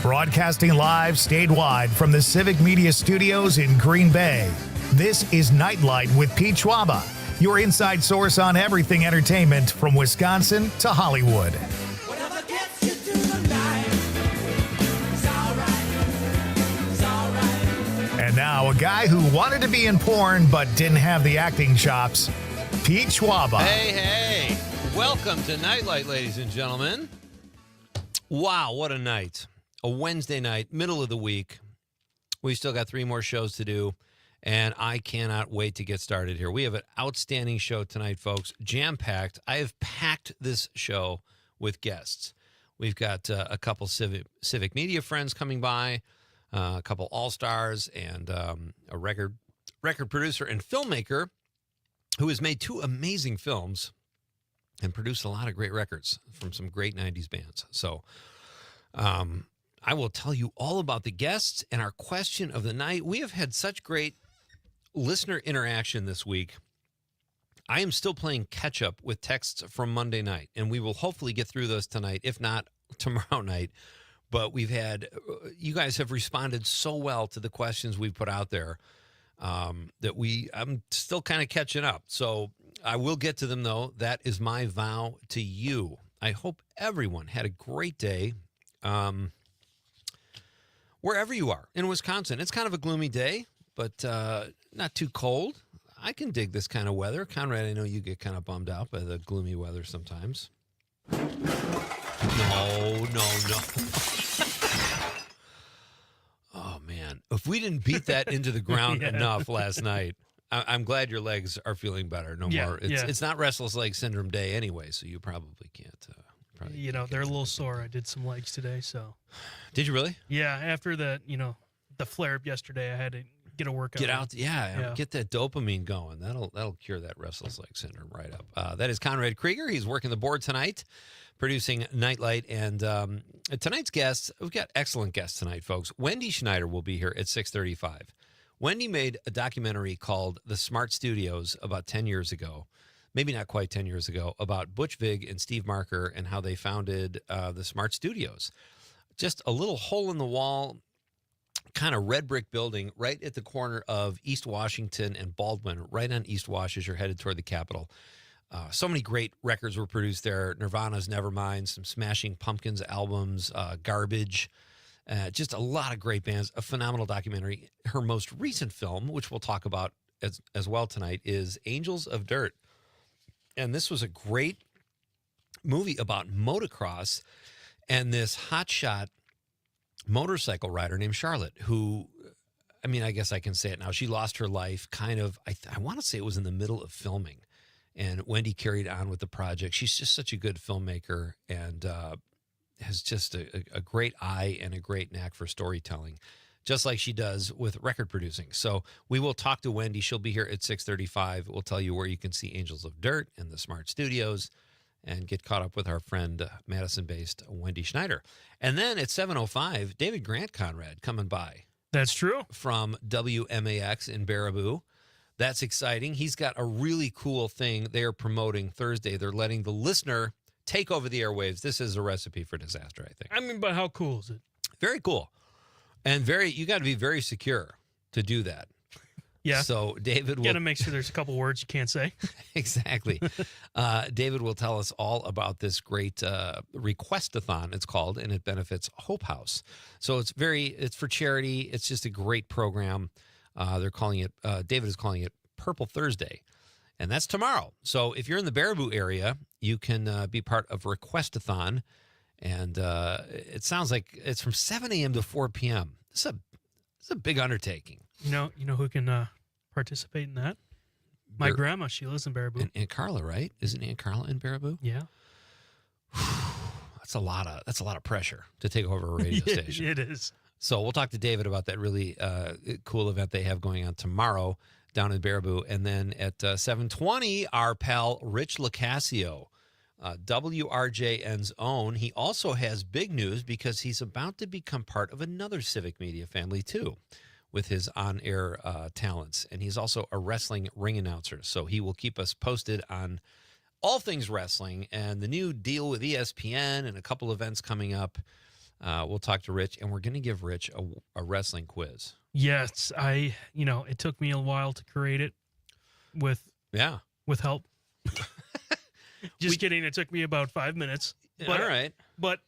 Broadcasting live statewide from the Civic Media Studios in Green Bay. This is Nite Lite with Pete Schwaba, your inside source on everything entertainment from Wisconsin to Hollywood. And now, a guy who wanted to be in porn but didn't have the acting chops, Pete Schwaba. Hey. Welcome to Nite Lite, ladies and gentlemen. Wow, what a night. A Wednesday night, middle of the week. We still got 3 more shows to do, and I cannot wait to get started here. We have an outstanding show tonight, folks. Jam-packed. I have packed this show with guests. We've got a couple civic media friends coming by, a couple all-stars, and a record producer and filmmaker who has made 2 amazing films and produced a lot of great records from some great 90s bands. So I will tell you all about the guests and our question of the night. We have had such great listener interaction this week. I am still playing catch-up with texts from Monday night, and we will hopefully get through those tonight, if not tomorrow night. But you guys have responded so well to the questions we've put out there that I'm still kind of catching up. So I will get to them, though. That is my vow to you. I hope everyone had a great day. Wherever you are in Wisconsin. It's kind of a gloomy day, but not too cold. I can dig this kind of weather. Conrad, I know you get kind of bummed out by the gloomy weather sometimes. No. Oh, man. If we didn't beat that into the ground enough last night, I'm glad your legs are feeling better. No more. It's not restless leg syndrome day anyway, so you probably can't. They're a little sore. I did some legs today, so. Did you really? Yeah, after the flare-up yesterday, I had to get a workout. Get out, get that dopamine going. That'll cure that restless leg syndrome right up. That is Conrad Krieger. He's working the board tonight, producing Nite Lite. And tonight's guests, we've got excellent guests tonight, folks. Wendy Schneider will be here at 6:35. Wendy made a documentary called The Smart Studios about 10 years ago. Maybe not quite 10 years ago, about Butch Vig and Steve Marker and how they founded the Smart Studios. Just a little hole-in-the-wall, kind of red brick building right at the corner of East Washington and Baldwin, right on East Wash as you're headed toward the Capitol. So many great records were produced there. Nirvana's Nevermind, some Smashing Pumpkins albums, Garbage, just a lot of great bands, a phenomenal documentary. Her most recent film, which we'll talk about as well tonight, is Angels of Dirt. And this was a great movie about motocross and this hotshot motorcycle rider named Charlotte, who, I guess I can say it now. She lost her life kind of, I want to say it was in the middle of filming. And Wendy carried on with the project. She's just such a good filmmaker and has just a great eye and a great knack for storytelling, just like she does with record producing. So we will talk to Wendy. She'll be here at 6:35. We'll tell you where you can see Angels of Dirt and the Smart Studios and get caught up with our friend, Madison-based Wendy Schneider. And then at 7:05, David Grant Conrad coming by. That's true. From WMAX in Baraboo. That's exciting. He's got a really cool thing they are promoting Thursday. They're letting the listener take over the airwaves. This is a recipe for disaster, I think. But how cool is it? Very cool. And you got to be very secure to do that. Yeah. So David will... You got to make sure there's a couple words you can't say. Exactly. David will tell us all about this great request-a-thon, it's called, and it benefits Hope House. So it's for charity. It's just a great program. They're calling it, David is calling it Purple Thursday. And that's tomorrow. So if you're in the Baraboo area, you can be part of Request-a-thon. And it sounds like it's from 7 a.m. to 4 p.m. It's a big undertaking. You know who can participate in that? My grandma. She lives in Baraboo. And Aunt Carla, right? Isn't Aunt Carla in Baraboo? Yeah. That's a lot of pressure to take over a radio station. It is. So we'll talk to David about that really cool event they have going on tomorrow down in Baraboo. And then at 7:20, our pal Rich Locascio, WRJN's own. He also has big news because he's about to become part of another civic media family too, with his on-air talents. And he's also a wrestling ring announcer. So he will keep us posted on all things wrestling and the new deal with ESPN and a couple events coming up. We'll talk to Rich, and we're going to give Rich a wrestling quiz. Yes, it took me a while to create it with help. Just kidding. It took me about 5 minutes. But, all right. But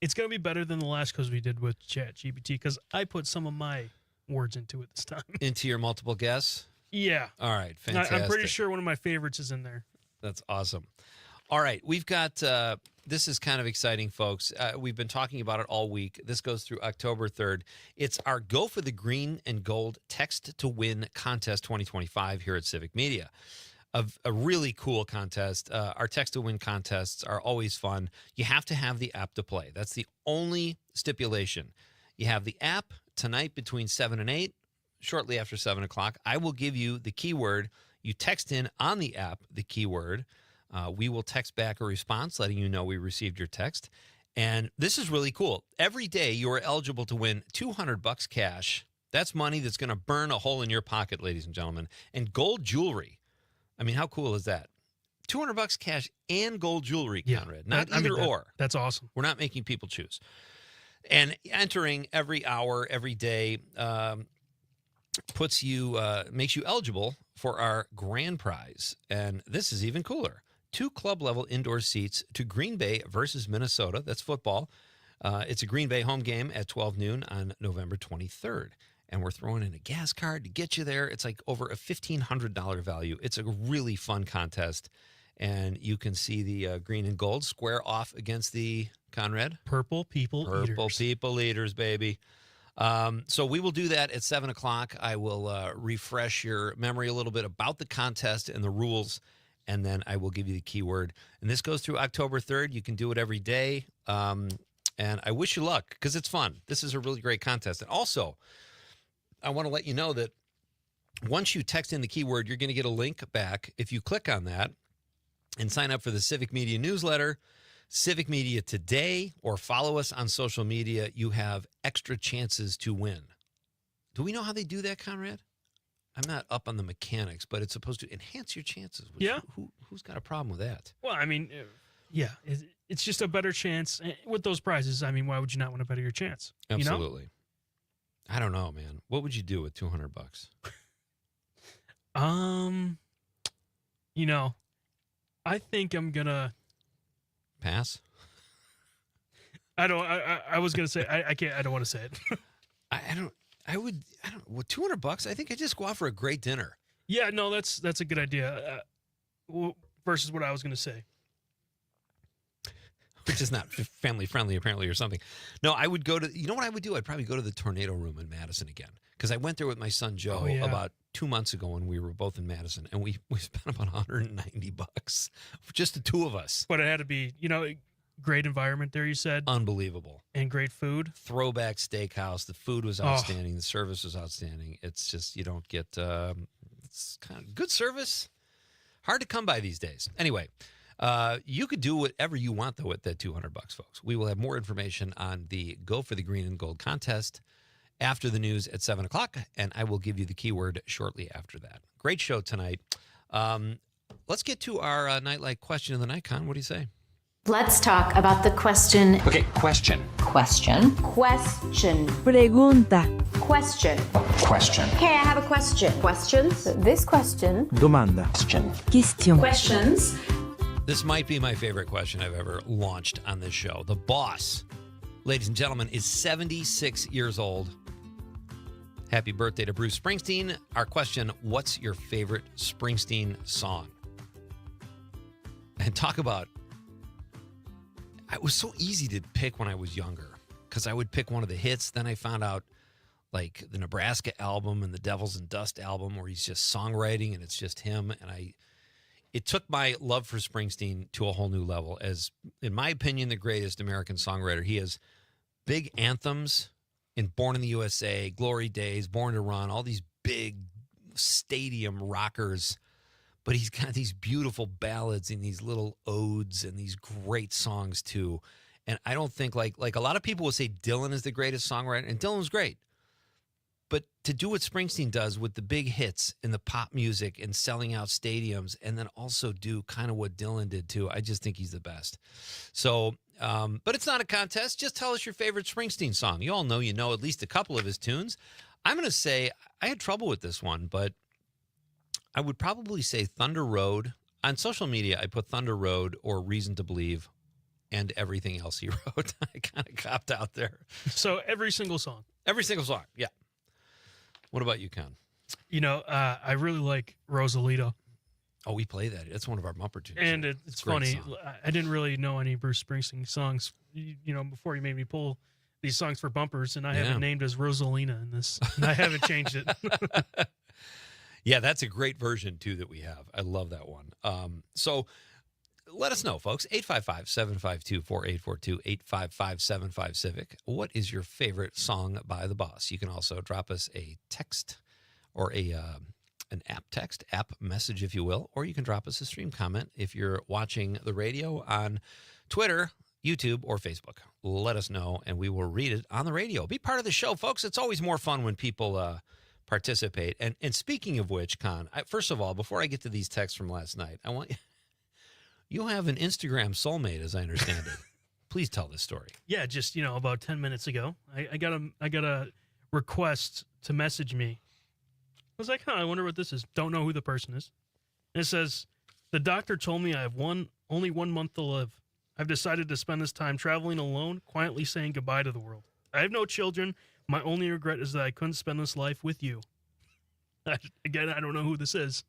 it's going to be better than the last quiz we did with ChatGPT because I put some of my words into it this time. Into your multiple guess? Yeah. All right. Fantastic. I'm pretty sure one of my favorites is in there. That's awesome. All right. We've got, this is kind of exciting, folks. We've been talking about it all week. This goes through October 3rd. It's our Go for the Green and Gold Text to Win Contest 2025 here at Civic Media. A really cool contest. Our Text to Win contests are always fun. You have to have the app to play. That's the only stipulation. You have the app tonight between 7 and 8, shortly after 7 o'clock. I will give you the keyword. You text in on the app the keyword. We will text back a response letting you know we received your text. And this is really cool. Every day you are eligible to win $200 cash. That's money that's going to burn a hole in your pocket, ladies and gentlemen. And gold jewelry. I mean, how cool is that? $200 cash and gold jewelry, Conrad. Not either or. That's awesome. We're not making people choose. And entering every hour, every day, makes you eligible for our grand prize. And this is even cooler. 2 club-level indoor seats to Green Bay versus Minnesota. That's football. It's a Green Bay home game at 12 noon on November 23rd. And we're throwing in a gas card to get you there. It's like over a $1,500 value. It's a really fun contest. And you can see the green and gold square off against the, Conrad? Purple people eaters, baby. So we will do that at 7 o'clock. I will refresh your memory a little bit about the contest and the rules, and then I will give you the keyword. And this goes through October 3rd. You can do it every day. And I wish you luck because it's fun. This is a really great contest. And also, I want to let you know that once you text in the keyword, you're going to get a link back. If you click on that and sign up for the Civic Media newsletter, Civic Media Today, or follow us on social media, you have extra chances to win. Do we know how they do that, Conrad? I'm not up on the mechanics, but it's supposed to enhance your chances. Yeah. Who's got a problem with that? Well, I mean, yeah, it's just a better chance. With those prizes, I mean, why would you not want to better your chance? Absolutely. You know? I don't know, man. What would you do with $200? I think I'm gonna pass. I was gonna say I can't. I don't want to say it. With $200, I think I just go out for a great dinner. Yeah, no, that's a good idea. Versus what I was gonna say, which is not family friendly, apparently, or something. No, I would go to, you know what I would do? I'd probably go to the Tornado Room in Madison again. Because I went there with my son, Joe, about 2 months ago when we were both in Madison. And we spent about $190 for just the two of us. But it had to be, great environment there, you said. Unbelievable. And great food. Throwback steakhouse. The food was outstanding. The service was outstanding. It's just, you don't get, it's kind of good service. Hard to come by these days. Anyway. You could do whatever you want, though, with that $200, folks. We will have more information on the Go for the Green and Gold contest after the news at 7 o'clock, and I will give you the keyword shortly after that. Great show tonight. Let's get to our Nightlight question of the night, Con. What do you say? Let's talk about the question. Okay, question. Question. Question. Pregunta. Question. Question. Okay, I have a question. Questions? This question. Domanda. Question. Question. Questions. This might be my favorite question I've ever launched on this show. The boss, ladies and gentlemen, is 76 years old. Happy birthday to Bruce Springsteen. Our question, what's your favorite Springsteen song? And talk about, it was so easy to pick when I was younger because I would pick one of the hits. Then I found out like the Nebraska album and the Devils and Dust album where he's just songwriting and it's just him. And it took my love for Springsteen to a whole new level as, in my opinion, the greatest American songwriter. He has big anthems in Born in the USA, Glory Days, Born to Run, all these big stadium rockers. But he's got these beautiful ballads and these little odes and these great songs too. And I don't think like a lot of people will say Dylan is the greatest songwriter, and Dylan's great. But to do what Springsteen does with the big hits and the pop music and selling out stadiums, and then also do kind of what Dylan did too, I just think he's the best. So, but it's not a contest. Just tell us your favorite Springsteen song. You all know you know at least a couple of his tunes. I'm going to say I had trouble with this one, but I would probably say Thunder Road. On social media, I put Thunder Road or Reason to Believe and everything else he wrote. I kind of copped out there. So every single song. Every single song, yeah. What about you, Con? You know, I really like Rosalita. Oh, we play that. That's one of our bumper tunes. And it's funny. Song. I didn't really know any Bruce Springsteen songs, you know, before you made me pull these songs for bumpers, and I have it named as Rosalina in this, and I haven't changed it. Yeah, that's a great version, too, that we have. I love that one. So let us know, folks. 855-752-4842, 855-75-CIVIC. What is your favorite song by The Boss? You can also drop us a text or an app message, if you will, or you can drop us a stream comment if you're watching the radio on Twitter, YouTube, or Facebook. Let us know, and we will read it on the radio. Be part of the show, folks. It's always more fun when people participate. And speaking of which, Con, first of all, before I get to these texts from last night, I want you have an Instagram soulmate, as I understand it. Please tell this story. Yeah, just, you know, about 10 minutes ago, I got a request to message me. I was like, I wonder what this is. Don't know who the person is. And it says, the doctor told me I have only 1 month to live. I've decided to spend this time traveling alone, quietly saying goodbye to the world. I have no children. My only regret is that I couldn't spend this life with you. Again, I don't know who this is.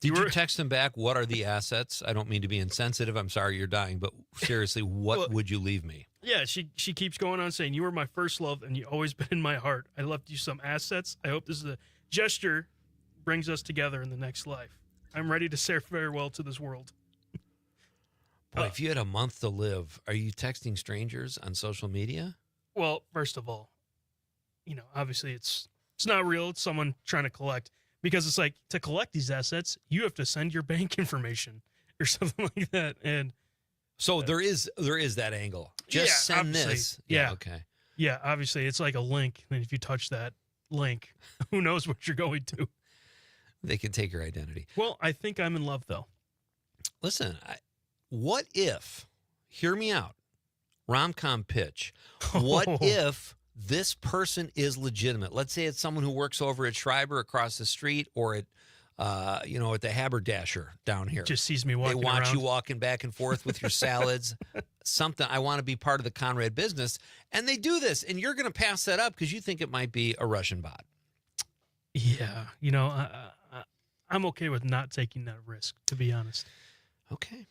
Did you text him back, what are the assets? I don't mean to be insensitive. I'm sorry you're dying, but seriously, what would you leave me? Yeah, she keeps going on saying, you were my first love, and you've always been in my heart. I left you some assets. I hope this is a gesture brings us together in the next life. I'm ready to say farewell to this world. Boy, if you had a month to live, are you texting strangers on social media? Well, first of all, you know, obviously it's not real. It's someone trying to collect. Because it's like, to collect these assets, you have to send your bank information or something like that. And so there is that angle. Just send this. Yeah. Okay. Yeah, obviously it's like a link. And if you touch that link, who knows what you're going to. They can take your identity. Well, I think I'm in love, though. Listen, what if, hear me out, rom-com pitch, what if this person is legitimate? Let's say it's someone who works over at Schreiber across the street, or at, at the Haberdasher down here. Just sees me walking They want around. you walking back and forth with your salads. Something, I want to be part of the Conrad business. And they do this, and you're going to pass that up because you think it might be a Russian bot. Yeah, you know, I'm okay with not taking that risk, to be honest. Okay.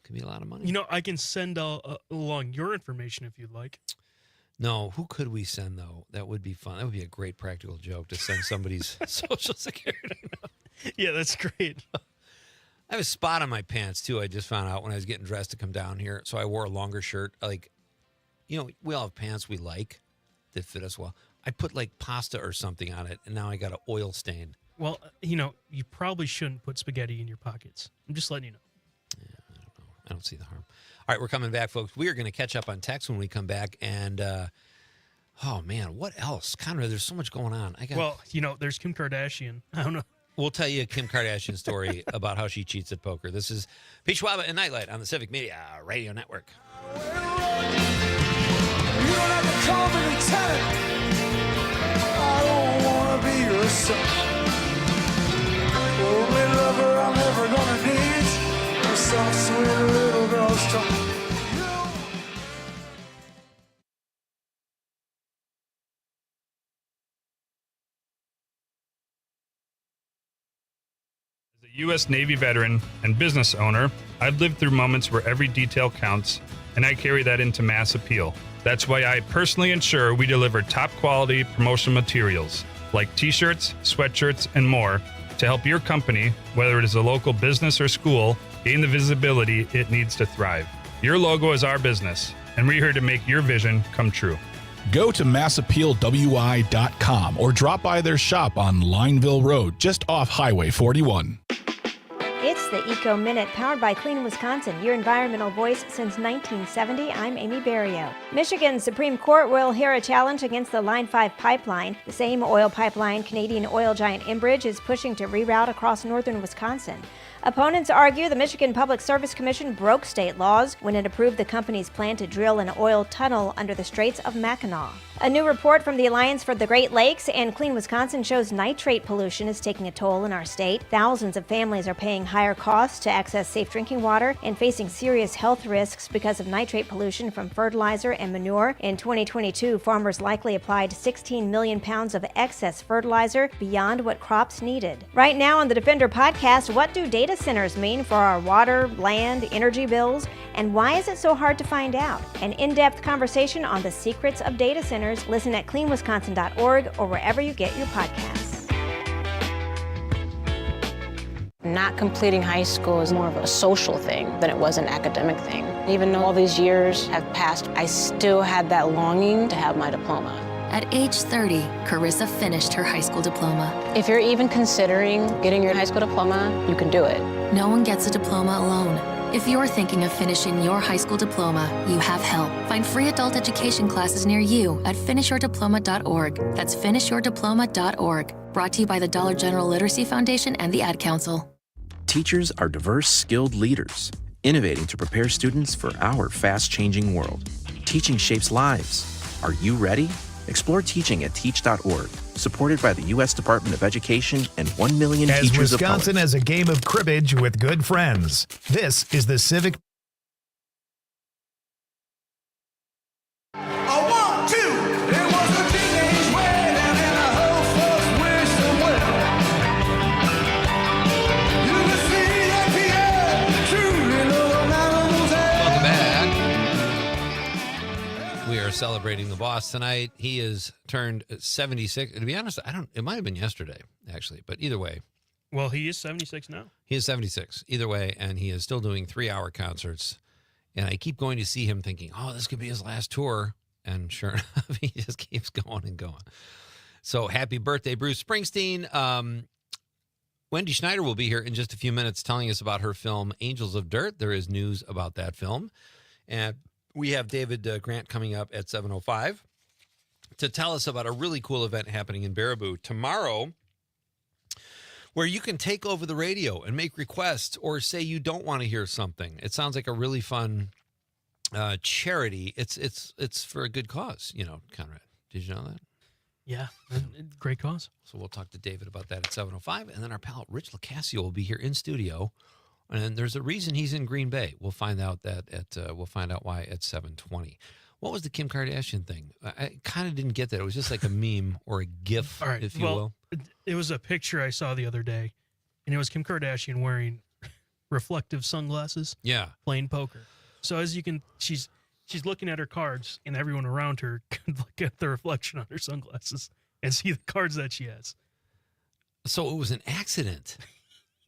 Could be a lot of money. You know, I can send along your information if you'd like. No, who could we send, though? That would be fun. That would be a great practical joke to send somebody's Social Security. Yeah, that's great. I have a spot on my pants, too. I just found out when I was getting dressed to come down here. So I wore a longer shirt. Like, you know, we all have pants we like that fit us well. I put, like, pasta or something on it, and now I got an oil stain. Well, you know, you probably shouldn't put spaghetti in your pockets. I'm just letting you know. Yeah, I don't know. I don't see the harm. All right, we're coming back, folks. We are going to catch up on text when we come back. And, oh, man, what else? Conrad, there's so much going on. Well, you know, there's Kim Kardashian. I don't know. We'll tell you a Kim Kardashian story about how she cheats at poker. This is Pete Schwaba and Nite Lite on the Civic Media Radio Network. You don't have to call me lieutenant. I don't want to be your son. Only lover I'm ever gonna need. A soft, sweet little girl's tongue. As a U.S. Navy veteran and business owner, I've lived through moments where every detail counts, and I carry that into mass appeal. That's why I personally ensure we deliver top quality promotional materials like t-shirts, sweatshirts, and more to help your company, whether it is a local business or school, gain the visibility it needs to thrive. Your logo is our business, and we're here to make your vision come true. Go to massappealwi.com or drop by their shop on Lineville Road, just off Highway 41. It's It's the Eco Minute, powered by Clean Wisconsin, your environmental voice since 1970. I'm Amy Barrio. Michigan's Supreme Court will hear a challenge against the Line 5 pipeline. The same oil pipeline Canadian oil giant Enbridge is pushing to reroute across northern Wisconsin. Opponents argue the Michigan Public Service Commission broke state laws when it approved the company's plan to drill an oil tunnel under the Straits of Mackinac. A new report from the Alliance for the Great Lakes and Clean Wisconsin shows nitrate pollution is taking a toll in our state. Thousands of families are paying higher costs to access safe drinking water and facing serious health risks because of nitrate pollution from fertilizer and manure. In 2022, farmers likely applied 16 million pounds of excess fertilizer beyond what crops needed. Right now on the Defender podcast, what do data centers mean for our water, land, energy bills, and why is it so hard to find out? An in-depth conversation on the secrets of data centers. Listen at cleanwisconsin.org or wherever you get your podcasts. Not completing high school is more of a social thing than it was an academic thing. Even though all these years have passed, I still had that longing to have my diploma. At age 30, Carissa finished her high school diploma. If you're even considering getting your high school diploma, you can do it. No one gets a diploma alone. If you're thinking of finishing your high school diploma, you have help. Find free adult education classes near you at finishyourdiploma.org. That's finishyourdiploma.org. Brought to you by the Dollar General Literacy Foundation and the Ad Council. Teachers are diverse, skilled leaders, innovating to prepare students for our fast-changing world. Teaching shapes lives. Are you ready? Explore teaching at teach.org, supported by the U.S. Department of Education and 1 million As teachers of color. Wisconsin has a game of cribbage with good friends. This is the Civic. A 1, 2. It was a teenage wedding and a whole folks wish them well. You can see that Pierre truly loved mademoiselle. Welcome back. We are celebrating the boss tonight. He is turned 76. To be honest, it might have been yesterday, actually, but either way. Well, he is 76 now. He is 76, either way, and he is still doing 3-hour concerts. And I keep going to see him thinking, oh, this could be his last tour. And sure enough, he just keeps going and going. So happy birthday, Bruce Springsteen. Wendy Schneider will be here in just a few minutes telling us about her film, Angels of Dirt. There is news about that film. And we have David Grant coming up at 7:05 to tell us about a really cool event happening in Baraboo tomorrow, where you can take over the radio and make requests or say you don't want to hear something. It sounds like a really fun charity. It's for a good cause, Conrad. Did you know that? Yeah, great cause. So we'll talk to David about that at 7:05, and then our pal Rich LaCasio will be here in studio. And there's a reason he's in Green Bay. We'll find out we'll find out why at 7:20. What was the Kim Kardashian thing? I kind of didn't get that. It was just like a meme or a GIF, All right, if you will. It was a picture I saw the other day, and it was Kim Kardashian wearing reflective sunglasses. Yeah, playing poker. So as you can, she's looking at her cards, and everyone around her can look at the reflection on her sunglasses and see the cards that she has. So it was an accident.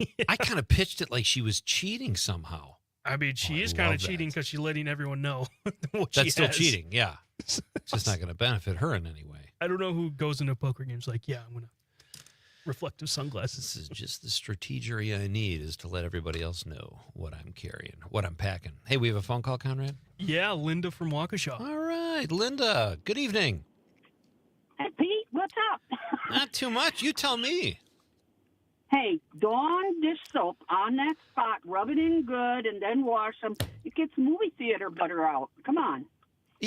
Yeah. I kind of pitched it like she was cheating somehow. I mean, she is kind of cheating because she's letting everyone know what That's she still has. cheating, yeah. It's just not going to benefit her in any way. I don't know who goes into poker games like, yeah, I'm going to reflective sunglasses. This is just the strategery I need, is to let everybody else know what I'm carrying, what I'm packing. Hey, we have a phone call, Conrad? Yeah, Linda from Waukesha. All right, Linda, good evening. Hey, Pete, what's up? Not too much. You tell me. Hey, Dawn dish soap on that spot, rub it in good, and then wash them. It gets movie theater butter out. Come on.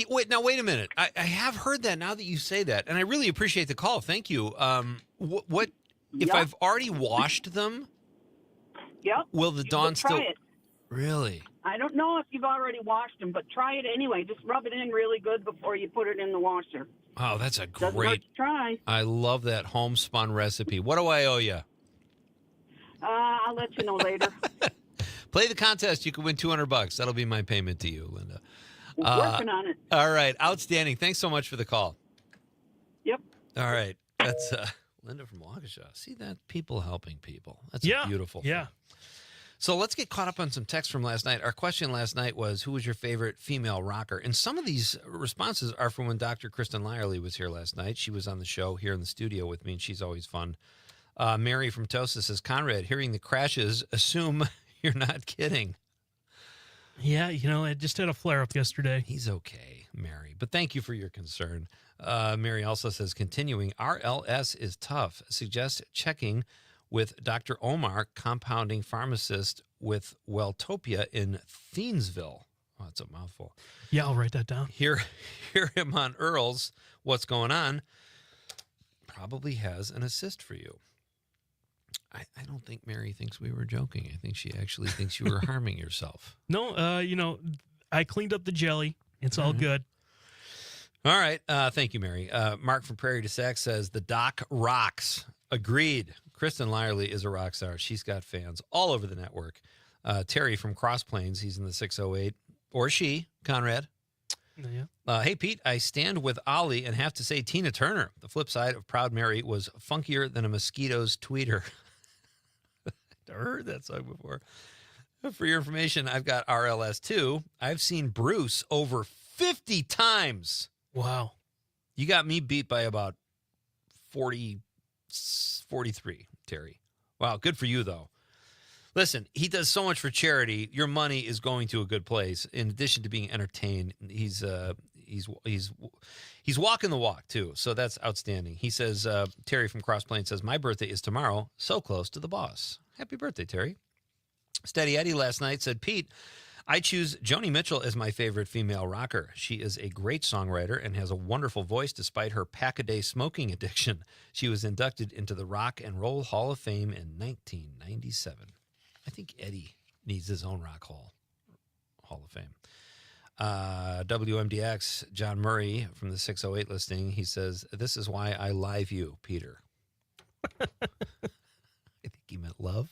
Wait a minute. I have heard that now that you say that, and I really appreciate the call. Thank you. What if Yep. I've already washed them? Yep. Will the Dawn try still? it. Really? I don't know if you've already washed them, but try it anyway. Just rub it in really good before you put it in the washer. Oh, that's a Doesn't hurt great. to try. I love that homespun recipe. What do I owe you? I'll let you know later. Play the contest. You can win $200. That'll be my payment to you, Linda. Working on it. All right. Outstanding. Thanks so much for the call. Yep. All right. That's Linda from Waukesha. See that? People helping people. That's a beautiful thing. Yeah. So let's get caught up on some text from last night. Our question last night was, who was your favorite female rocker? And some of these responses are from when Dr. Kristen Lyerly was here last night. She was on the show here in the studio with me, and she's always fun. Mary from Tosa says, Conrad, hearing the crashes, assume You're not kidding. Yeah, I just had a flare-up yesterday. He's okay, Mary. But thank you for your concern. Mary also says, continuing, RLS is tough. Suggest checking with Dr. Omar, compounding pharmacist with Welltopia in Thiensville. Oh, that's a mouthful. Yeah, I'll write that down. Hear him on Earl's What's Going On. Probably has an assist for you. I don't think Mary thinks we were joking. I think she actually thinks you were harming yourself. No, I cleaned up the jelly. It's all good. All right. Thank you, Mary. Mark from Prairie to Sac says, the doc rocks. Agreed. Kristen Lyerly is a rock star. She's got fans all over the network. Terry from Cross Plains, he's in the 608. Or she, Conrad. Yeah. Hey, Pete, I stand with Ollie and have to say Tina Turner. The flip side of Proud Mary was funkier than a mosquito's tweeter. I've heard that song before. For your information, I've got RLS too. I've seen Bruce over 50 times. Wow. You got me beat by about 43, Terry. Wow, good for you, though. Listen, he does so much for charity. Your money is going to a good place. In addition to being entertained, he's walking the walk, too. So that's outstanding. He says, Terry from Cross Plains says, my birthday is tomorrow. So close to the boss. Happy birthday, Terry. Steady Eddie last night said, Pete, I choose Joni Mitchell as my favorite female rocker. She is a great songwriter and has a wonderful voice despite her pack-a-day smoking addiction. She was inducted into the Rock and Roll Hall of Fame in 1997. I think Eddie needs his own Rock Hall of Fame. WMDX, John Murray from the 608 listing, he says, this is why I live you, Peter. I think he meant love.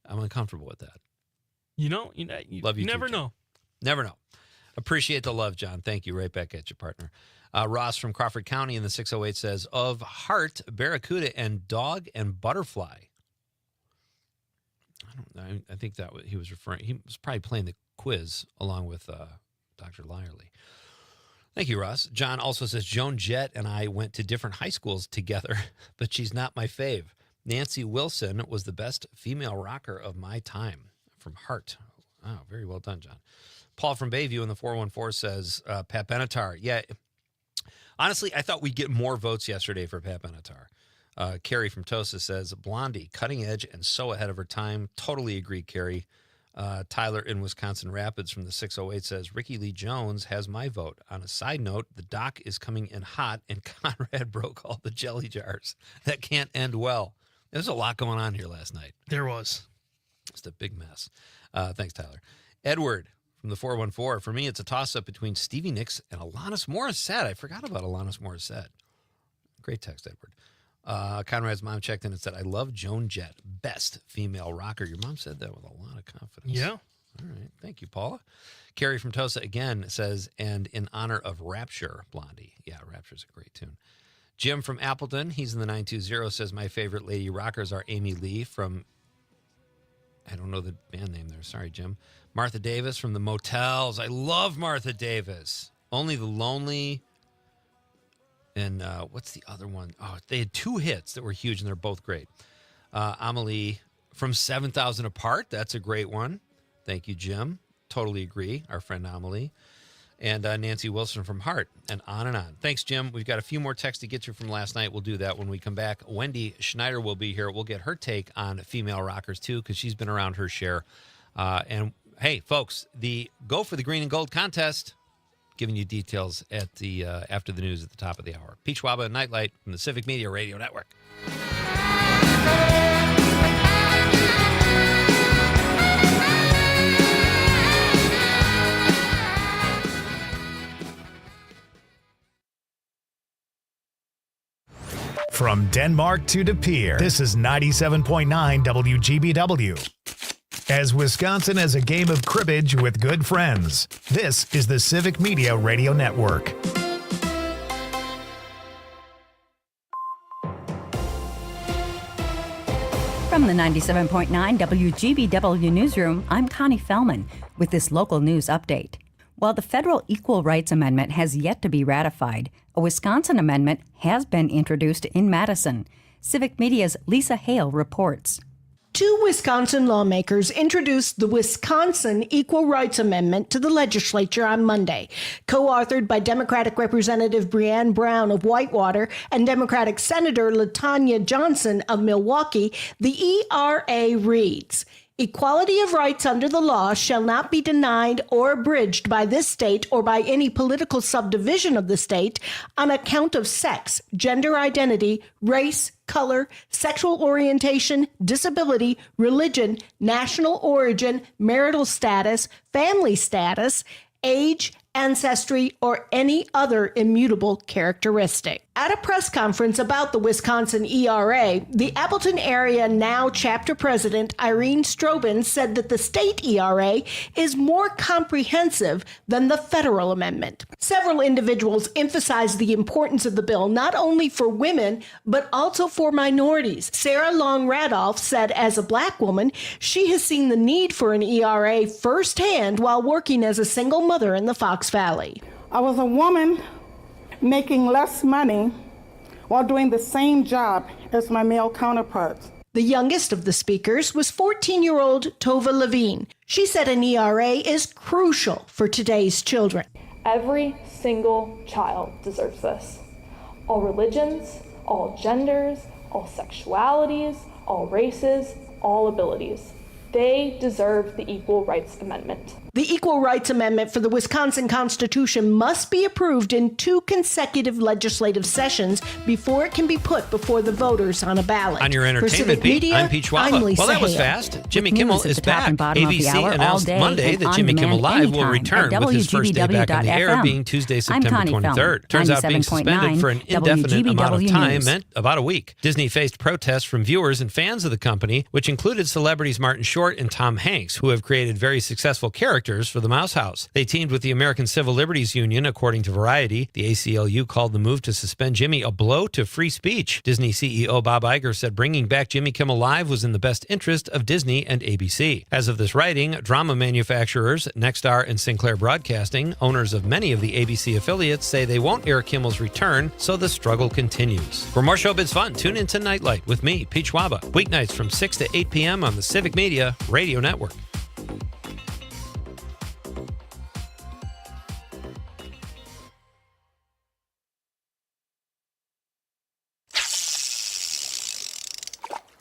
I'm uncomfortable with that. You Love you never too, know. Never know. Appreciate the love, John. Thank you. Right back at you, partner. Ross from Crawford County in the 608 says, of heart, barracuda, and dog and butterfly. I think that he was referring. He was probably playing the quiz along with Dr. Lyerly. Thank you, Ross. John also says, Joan Jett and I went to different high schools together, but she's not my fave. Nancy Wilson was the best female rocker of my time. From Heart. Oh, very well done, John. Paul from Bayview in the 414 says, Pat Benatar. Yeah, honestly, I thought we'd get more votes yesterday for Pat Benatar. Carrie from Tosa says, Blondie, cutting edge and so ahead of her time. Totally agree, Carrie. Tyler in Wisconsin Rapids from the 608 says, Ricky Lee Jones has my vote. On a side note, the doc is coming in hot and Conrad broke all the jelly jars. That can't end well. There's a lot going on here last night. There was. Just a big mess. Thanks, Tyler. Edward from the 414. For me, it's a toss-up between Stevie Nicks and Alanis Morissette. I forgot about Alanis Morissette. Great text, Edward. Conrad's mom checked in and said, I love Joan Jett, best female rocker. Your mom said that with a lot of confidence. Yeah. All right. Thank you, Paula. Carrie from Tosa again says, and in honor of Rapture, Blondie. Yeah, Rapture's a great tune. Jim from Appleton, he's in the 920, says, my favorite lady rockers are Amy Lee from... I don't know the band name there. Sorry, Jim. Martha Davis from the Motels. I love Martha Davis. Only the Lonely. And what's the other one? Oh, they had two hits that were huge, and they're both great. Amelie from 7,000 Apart. That's a great one. Thank you, Jim. Totally agree. Our friend Amelie. And Nancy Wilson from Heart, and on and on. Thanks, Jim. We've got a few more texts to get to from last night. We'll do that when we come back. Wendy Schneider will be here. We'll get her take on female rockers, too, because she's been around her share. And, hey, folks, the Go for the Green and Gold contest, giving you details at the after the news at the top of the hour. Pete Schwaba and Nite Lite from the Civic Media Radio Network. From Denmark to De Pere, this is 97.9 WGBW. As Wisconsin as a game of cribbage with good friends, this is the Civic Media Radio Network. From the 97.9 WGBW Newsroom, I'm Connie Fellman with this local news update. While the federal Equal Rights Amendment has yet to be ratified, a Wisconsin amendment has been introduced in Madison. Civic Media's Lisa Hale reports. Two Wisconsin lawmakers introduced the Wisconsin Equal Rights Amendment to the legislature on Monday. Co-authored by Democratic Representative Breanne Brown of Whitewater and Democratic Senator LaTanya Johnson of Milwaukee, the ERA reads, "Equality of rights under the law shall not be denied or abridged by this state or by any political subdivision of the state on account of sex, gender identity, race, color, sexual orientation, disability, religion, national origin, marital status, family status, age, ancestry, or any other immutable characteristic." At a press conference about the Wisconsin ERA, the Appleton Area Now chapter president Irene Strobin said that the state ERA is more comprehensive than the federal amendment. Several individuals emphasized the importance of the bill not only for women, but also for minorities. Sarah Long Radolph said as a black woman, she has seen the need for an ERA firsthand while working as a single mother in the Fox Valley. I was a woman making less money while doing the same job as my male counterparts. The youngest of the speakers was 14-year-old Tova Levine. She said an ERA is crucial for today's children. Every single child deserves this. All religions, all genders, all sexualities, all races, all abilities. They deserve the Equal Rights Amendment. The Equal Rights Amendment for the Wisconsin Constitution must be approved in 2 consecutive legislative sessions before it can be put before the voters on a ballot. On your For entertainment Civic beat, Media, I'm Pete Schwaba. I'm Lisa Well, that was Hale. fast. Jimmy With Kimmel news at is the top back. and bottom of the ABC hour, all announced day Monday and that on Jimmy Kimmel demand Live will anytime return at with his first day back on the air WGBW.FM. being Tuesday, I'm September Connie 23rd. Feldman, Turns out being 97.9 suspended for an indefinite amount of WGBW time News. meant about a week. Disney faced protests from viewers and fans of the company, which included celebrities Martin Short and Tom Hanks, who have created very successful characters for the Mouse House. They teamed with the American Civil Liberties Union, according to Variety. The ACLU called the move to suspend Jimmy a blow to free speech. Disney CEO Bob Iger said bringing back Jimmy Kimmel Live was in the best interest of Disney and ABC. As of this writing, drama manufacturers Nexstar and Sinclair Broadcasting, owners of many of the ABC affiliates, say they won't air Kimmel's return, so the struggle continues. For more showbiz fun, tune into Nite Lite with me, Pete Schwaba, weeknights from 6 to 8 p.m. on the Civic Media Radio Network.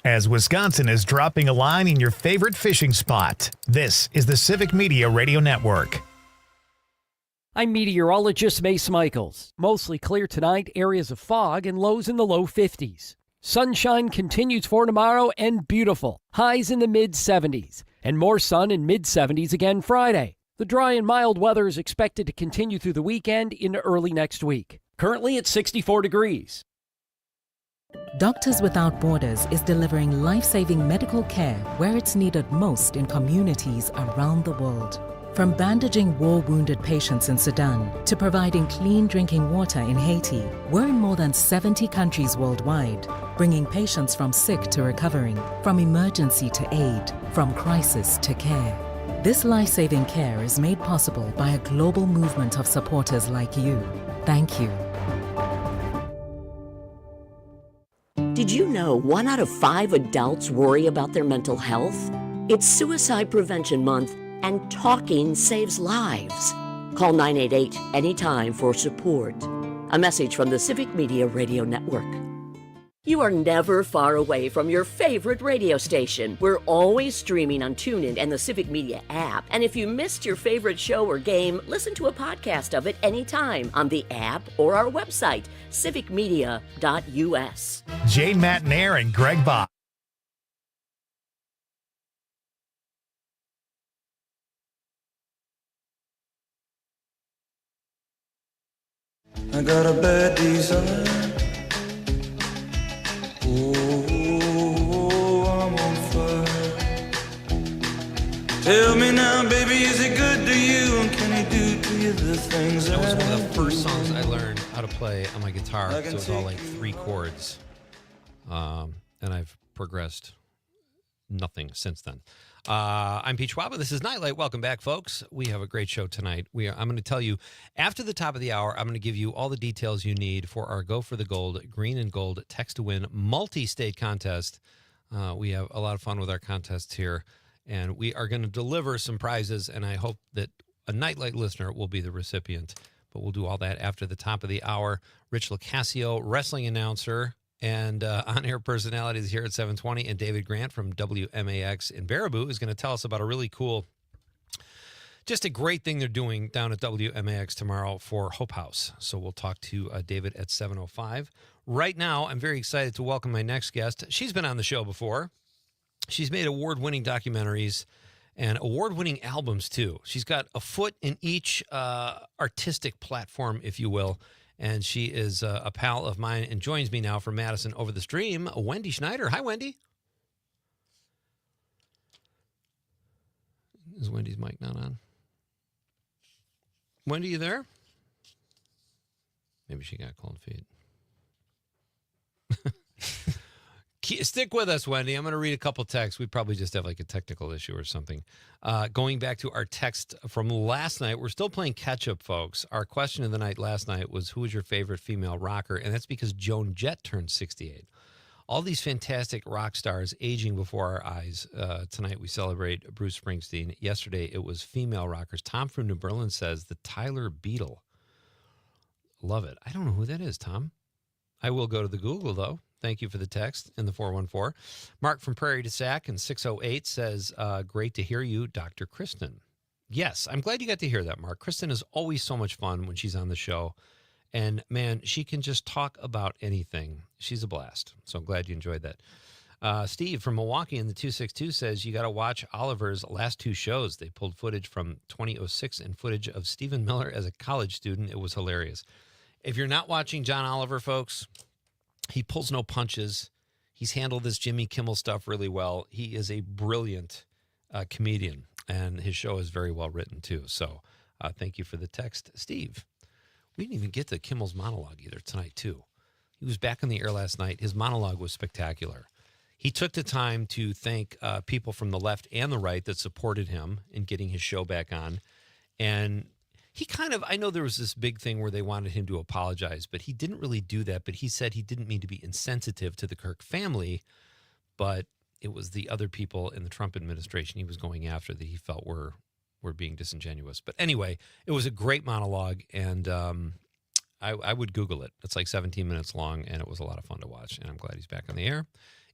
As Wisconsin is dropping a line in your favorite fishing spot, this is the Civic Media Radio Network. I'm meteorologist Mace Michaels. Mostly clear tonight, areas of fog and lows in the low 50s. Sunshine continues for tomorrow and beautiful. Highs in the mid-70s and more sun in mid-70s again Friday. The dry and mild weather is expected to continue through the weekend into early next week. Currently at 64 degrees. Doctors Without Borders is delivering life-saving medical care where it's needed most in communities around the world. From bandaging war-wounded patients in Sudan to providing clean drinking water in Haiti, we're in more than 70 countries worldwide, bringing patients from sick to recovering, from emergency to aid, from crisis to care. This life-saving care is made possible by a global movement of supporters like you. Thank you. Did you know 1 out of 5 adults worry about their mental health? It's Suicide Prevention Month, and talking saves lives. Call 988 anytime for support. A message from the Civic Media Radio Network. You are never far away from your favorite radio station. We're always streaming on TuneIn and the Civic Media app. And if you missed your favorite show or game, listen to a podcast of it anytime on the app or our website, civicmedia.us. Jane Matnair and Greg Bob. I got a bad desire. Oh, I'm on fire. Tell me now, baby, is it good to you? And can he do to you the things That was that one of I the first do? songs I learned how to play on my guitar. I So can it was all take like 3 chords. And I've progressed nothing since then. I'm Pete Schwaba. This is Nite Lite. Welcome back, folks. We have a great show tonight. I'm going to tell you, after the top of the hour, I'm going to give you all the details you need for our Go for the Gold, Green and Gold Text to Win multi-state contest We have a lot of fun with our contests here, and we are going to deliver some prizes, and I hope that a Nite Lite listener will be the recipient. But we'll do all that after the top of the hour. Rich Locascio, wrestling announcer and on-air personalities here at 720, and David Grant from WMAX in Baraboo is going to tell us about a really cool, just a great thing they're doing down at WMAX tomorrow for Hope House. So we'll talk to David at 7:05. Right now, I'm very excited to welcome my next guest. She's been on the show before. She's made award-winning documentaries and award-winning albums, too. She's got a foot in each artistic platform, if you will. And she is a pal of mine and joins me now from Madison over the stream, Wendy Schneider. Hi, Wendy. Is Wendy's mic not on? Wendy, you there? Maybe she got cold feet. Stick with us, Wendy. I'm going to read a couple texts. We probably just have like a technical issue or something. Going back to our text from last night, we're still playing catch-up, folks. Our question of the night last night was, who is your favorite female rocker? And that's because Joan Jett turned 68. All these fantastic rock stars aging before our eyes. Tonight we celebrate Bruce Springsteen. Yesterday it was female rockers. Tom from New Berlin says the Tyler Beetle. Love it. I don't know who that is, Tom. I will go to the Google, though. Thank you for the text in the 414. Mark from Prairie du Sac in 608 says, great to hear you, Dr. Kristen. Yes, I'm glad you got to hear that, Mark. Kristen is always so much fun when she's on the show. And, man, she can just talk about anything. She's a blast. So I'm glad you enjoyed that. Steve from Milwaukee in the 262 says, you got to watch Oliver's last two shows. They pulled footage from 2006 and footage of Stephen Miller as a college student. It was hilarious. If you're not watching John Oliver, folks, he pulls no punches. He's handled this Jimmy Kimmel stuff really well. He is a brilliant comedian, and his show is very well written, too. So thank you for the text, Steve. We didn't even get to Kimmel's monologue either tonight, too. He was back on the air last night. His monologue was spectacular. He took the time to thank people from the left and the right that supported him in getting his show back on. And he kind of, I know there was this big thing where they wanted him to apologize, but he didn't really do that. But he said he didn't mean to be insensitive to the Kirk family, but it was the other people in the Trump administration he was going after that he felt were being disingenuous. But anyway, it was a great monologue, and I would Google it. It's like 17 minutes long, and it was a lot of fun to watch, and I'm glad he's back on the air,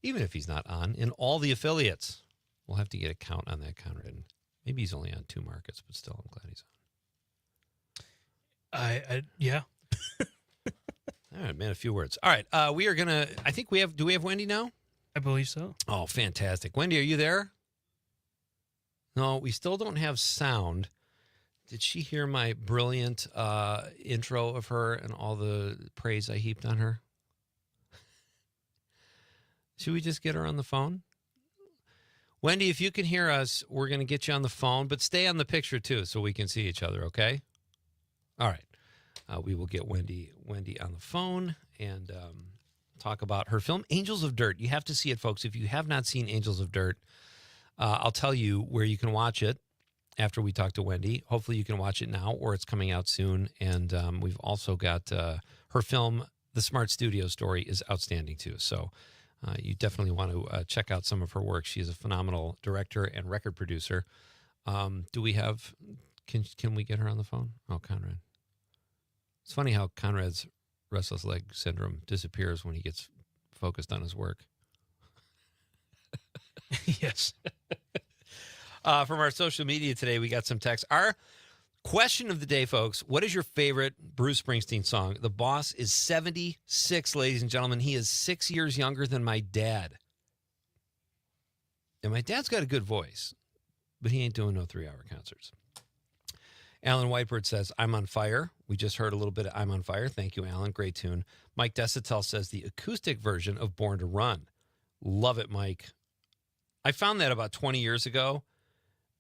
even if he's not on in all the affiliates. We'll have to get a count on that, Conrad. Maybe he's only on 2 markets, but still, I'm glad he's on. Yeah. All right, man, a few words. All right, we are going to, I think we have, do we have Wendy now? I believe so. Oh, fantastic. Wendy, are you there? No, we still don't have sound. Did she hear my brilliant intro of her and all the praise I heaped on her? Should we just get her on the phone? Wendy, if you can hear us, we're going to get you on the phone, but stay on the picture too so we can see each other, okay? All right. We will get Wendy on the phone and talk about her film, Angels of Dirt. You have to see it, folks. If you have not seen Angels of Dirt, I'll tell you where you can watch it after we talk to Wendy. Hopefully you can watch it now or it's coming out soon. And we've also got her film, The Smart Studio Story, is outstanding too. So you definitely want to check out some of her work. She is a phenomenal director and record producer. Do we have, can we get her on the phone? Oh, Conrad. It's funny how Conrad's restless leg syndrome disappears when he gets focused on his work. Yes. From our social media today, we got some text. Our question of the day, folks, what is your favorite Bruce Springsteen song? The boss is 76, ladies and gentlemen. He is 6 years younger than my dad. And my dad's got a good voice, but he ain't doing no 3-hour concerts. Alan Whitebird says, I'm on fire. We just heard a little bit of I'm on fire. Thank you, Alan. Great tune. Mike Desitel says the acoustic version of Born to Run. Love it, Mike. I found that about 20 years ago,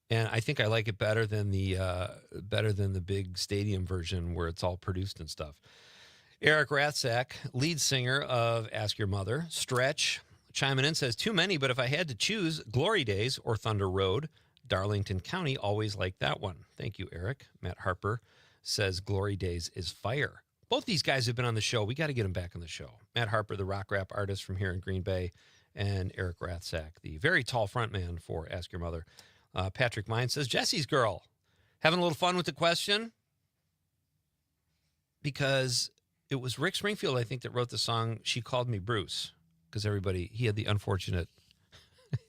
and I think I like it better than the big stadium version where it's all produced and stuff. Eric Rathsack, lead singer of Ask Your Mother. Stretch chiming in says, too many, but if I had to choose, Glory Days or Thunder Road. Darlington County, always like that one. Thank you, Eric. Matt Harper says Glory Days is fire. Both these guys have been on the show. We got to get them back on the show. Matt Harper, the rock rap artist from here in Green Bay, and Eric Rathsack, the very tall frontman for Ask Your Mother. Patrick Mine says, Jesse's Girl. Having a little fun with the question? Because it was Rick Springfield, I think, that wrote the song She Called Me Bruce. Because he had the unfortunate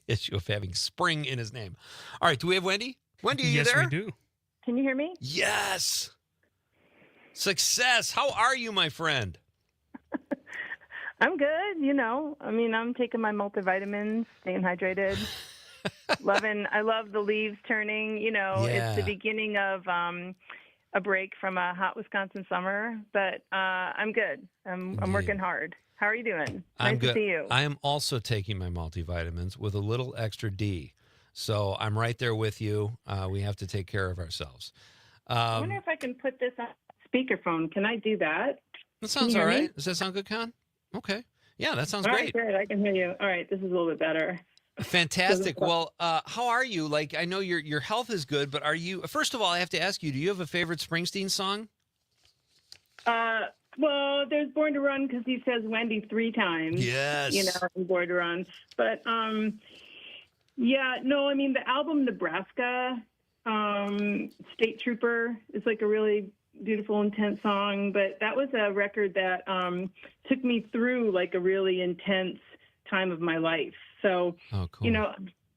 issue of having spring in his name. All right, do we have Wendy? Wendy, are you there? Yes, we do. Can you hear me? Yes. Success. How are you, my friend? I'm good. I'm taking my multivitamins, staying hydrated. I love the leaves turning. It's the beginning of a break from a hot Wisconsin summer, but I'm good. I'm working hard. How are you doing? I'm nice good. to see you. I am also taking my multivitamins with a little extra D. So I'm right there with you. We have to take care of ourselves. I wonder if I can put this on speakerphone. Can I do that? That sounds all right. Does that sound good, Con? Okay. Yeah, that sounds great. All right, good. I can hear you. All right, this is a little bit better. Fantastic. Well, how are you? Like, I know your health is good, but are you? First of all, I have to ask you: do you have a favorite Springsteen song? Well, there's Born to Run because he says Wendy 3 times. Yes. In Born to Run. But the album Nebraska, State Trooper is like a really beautiful, intense song. But that was a record that took me through like a really intense time of my life. So, cool.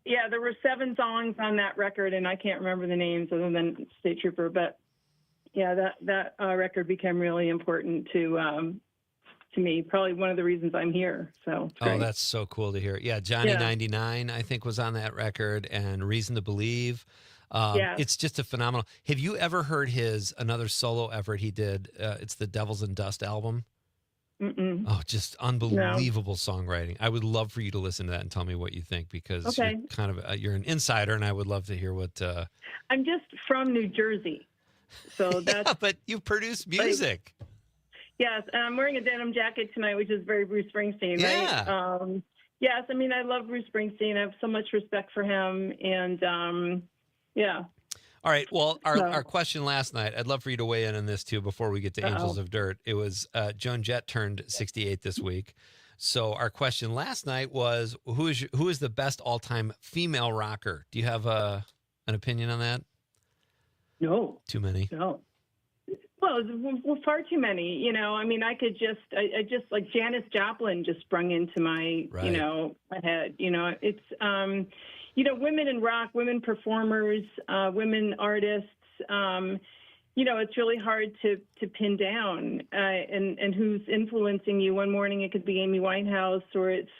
There were 7 songs on that record, and I can't remember the names other than State Trooper. But yeah, that record became really important to me. Probably one of the reasons I'm here. So. Oh, that's so cool to hear. Yeah, Johnny 99, I think, was on that record, and Reason to Believe. It's just a phenomenal. Have you ever heard another solo effort he did? It's the Devils and Dust album. Mm-mm. Oh, just unbelievable songwriting. I would love for you to listen to that and tell me what you think, because you're kind of you're an insider, and I would love to hear what. I'm just from New Jersey, so that's. Yeah, but you produce music. Yes, and I'm wearing a denim jacket tonight, which is very Bruce Springsteen. Yeah. Right? Yes, I love Bruce Springsteen. I have so much respect for him, and All right. Well, our question last night, I'd love for you to weigh in on this too before we get to Angels of Dirt. It was Joan Jett turned 68 this week. So our question last night was, who is the best all-time female rocker? Do you have an opinion on that? No. Too many? No. Well, far too many. I could I just like Janis Joplin just sprung into my, my head. It's, women in rock, women performers, women artists. It's really hard to pin down and who's influencing you. One morning it could be Amy Winehouse, or it's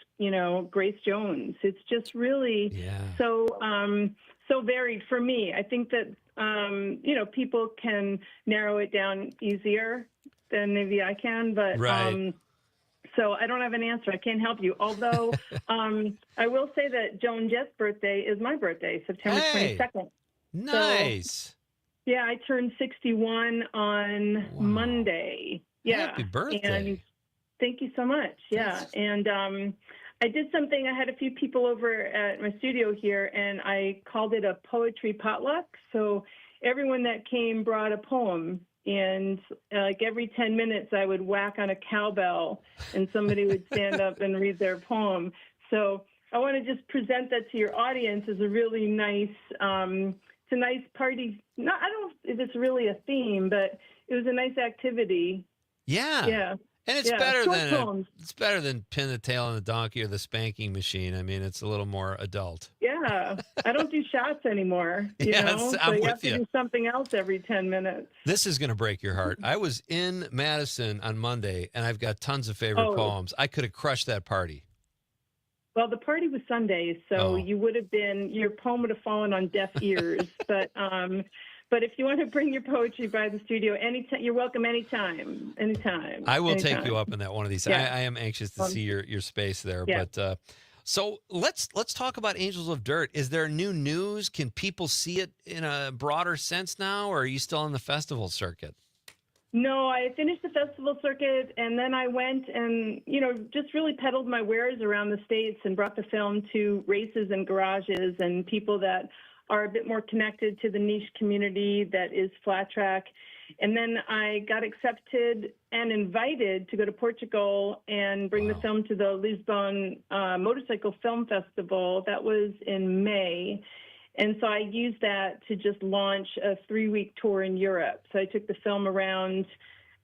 Grace Jones. It's just really so varied for me. I think that people can narrow it down easier than maybe I can, but so I don't have an answer. I can't help you. Although I will say that Joan Jett's birthday is my birthday, September 22nd. Nice. So, yeah, I turned 61 on Monday. Yeah. Happy birthday. And thank you so much. Yeah. And I did something. I had a few people over at my studio here, and I called it a poetry potluck. So everyone that came brought a poem. And like every 10 minutes, I would whack on a cowbell, and somebody would stand up and read their poem. So I want to just present that to your audience as a really nice, it's a nice party. No, I don't know if it's really a theme, but it was a nice activity. Yeah. Yeah. And it's better than pin the tail on the donkey or the spanking machine. I mean, it's a little more adult. Yeah, I don't do shots anymore. You know? So I'm you with have to do something else every 10 minutes. This is going to break your heart. I was in Madison on Monday, and I've got tons of favorite poems. I could have crushed that party. Well, the party was Sunday, so you would have your poem would have fallen on deaf ears. But if you want to bring your poetry by the studio anytime, you're welcome anytime. I will take you up on that one of these. Yeah. I am anxious to see your space there. Yeah. But so let's talk about Angels of Dirt. Is there new news? Can people see it in a broader sense now, or are you still on the festival circuit? No, I finished the festival circuit, and then I went and, just really peddled my wares around the States and brought the film to races and garages and people that are a bit more connected to the niche community that is flat track. And then I got accepted and invited to go to Portugal and bring the film to the Lisbon Motorcycle Film Festival. That was in May. And so I used that to just launch a 3-week tour in Europe. So I took the film around,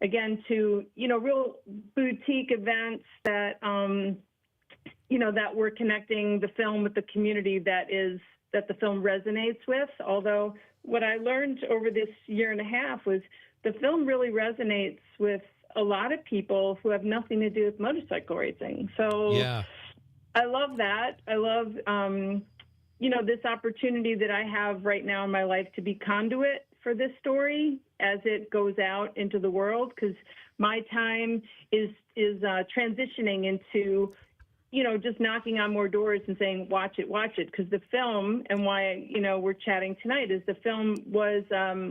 again, to, real boutique events that, that were connecting the film with the community that the film resonates with. Although what I learned over this year and a half was the film really resonates with a lot of people who have nothing to do with motorcycle racing. So Yeah. I love that. I love, this opportunity that I have right now in my life to be conduit for this story as it goes out into the world, because my time is transitioning into, just knocking on more doors and saying, watch it, because the film, and why, we're chatting tonight, is the film was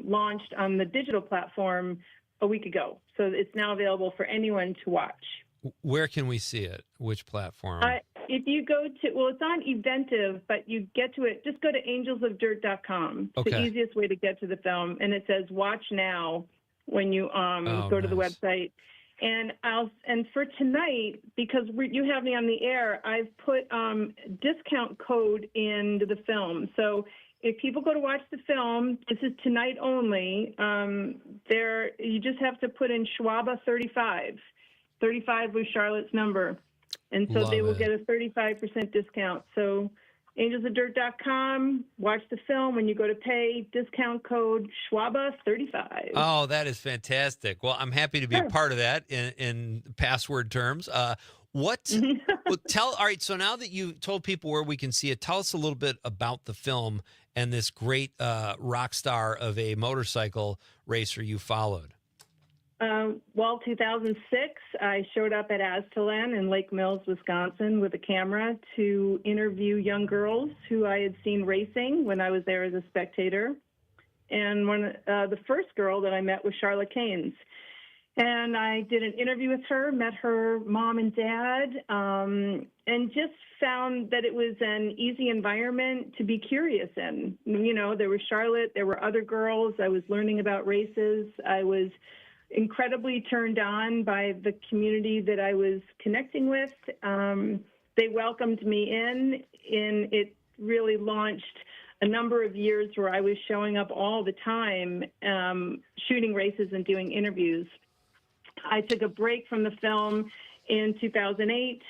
launched on the digital platform a week ago. So it's now available for anyone to watch. Where can we see it? Which platform? If you go to, it's on Eventive, but you get to it, just go to angelsofdirt.com. It's the easiest way to get to the film. And it says watch now when you go to the website. And for tonight, because you have me on the air, I've put discount code into the film. So if people go to watch the film, this is tonight only. You just have to put in Schwaba 35. 35 was Charlotte's number. And so they will get a 35% discount. So angelsofdirt.com, watch the film. When you go to pay, discount code Schwaba35. Oh, that is fantastic. Well, I'm happy to be a part of that in password terms. All right, so now that you told people where we can see it, tell us a little bit about the film and this great rock star of a motorcycle racer you followed. 2006, I showed up at Aztalan in Lake Mills, Wisconsin, with a camera to interview young girls who I had seen racing when I was there as a spectator. And the first girl that I met was Charlotte Keynes. And I did an interview with her, met her mom and dad, and just found that it was an easy environment to be curious in. There was Charlotte, there were other girls. I was learning about races. I was incredibly turned on by the community that I was connecting with. They welcomed me in. It really launched a number of years where I was showing up all the time, shooting races and doing interviews. I took a break from the film in 2008.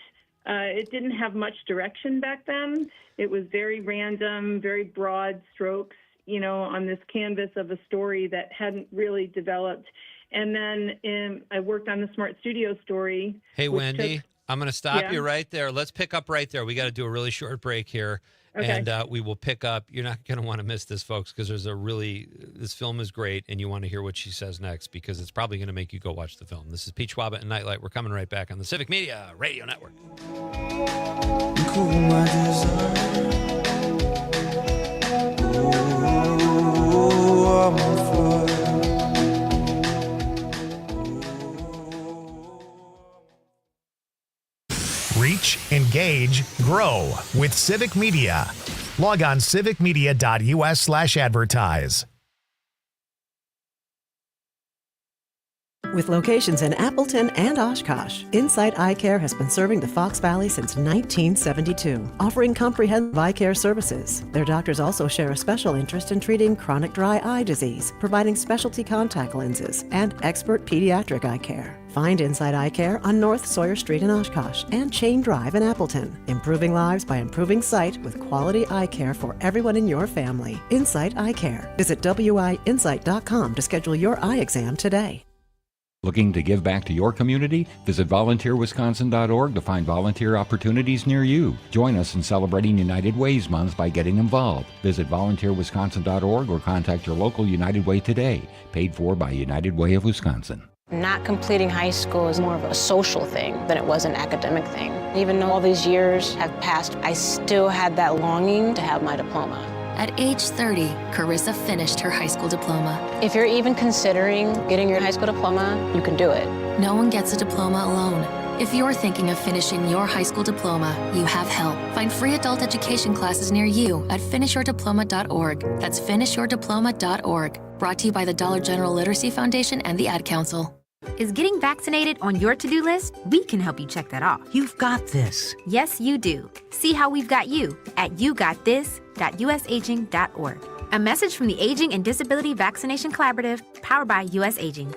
It didn't have much direction back then. It was very random, very broad strokes, on this canvas of a story that hadn't really developed. And then I worked on the Smart Studio story. Hey, Wendy, I'm going to stop you right there. Let's pick up right there. We got to do a really short break here. Okay. And we will pick up. You're not going to want to miss this, folks, because this film is great, and you want to hear what she says next, because it's probably going to make you go watch the film. This is Pete Schwaba and Nite Lite. We're coming right back on the Civic Media Radio Network. Reach, engage, grow with Civic Media. Log on civicmedia.us/advertise. With locations in Appleton and Oshkosh, Insight Eye Care has been serving the Fox Valley since 1972, offering comprehensive eye care services. Their doctors also share a special interest in treating chronic dry eye disease, providing specialty contact lenses, and expert pediatric eye care. Find Insight Eye Care on North Sawyer Street in Oshkosh and Chain Drive in Appleton. Improving lives by improving sight with quality eye care for everyone in your family. Insight Eye Care. Visit wiinsight.com to schedule your eye exam today. Looking to give back to your community? Visit volunteerwisconsin.org to find volunteer opportunities near you. Join us in celebrating United Way's Month by getting involved. Visit volunteerwisconsin.org or contact your local United Way today. Paid for by United Way of Wisconsin. Not completing high school is more of a social thing than it was an academic thing. Even though all these years have passed, I still had that longing to have my diploma. At age 30, Carissa finished her high school diploma. If you're even considering getting your high school diploma, you can do it. No one gets a diploma alone. If you're thinking of finishing your high school diploma, you have help. Find free adult education classes near you at finishyourdiploma.org. That's finishyourdiploma.org. Brought to you by the Dollar General Literacy Foundation and the Ad Council. Is getting vaccinated on your to-do list? We can help you check that off. You've got this. Yes, you do. See how we've got you at yougotthis.usaging.org. A message from the Aging and Disability Vaccination Collaborative, powered by US Aging.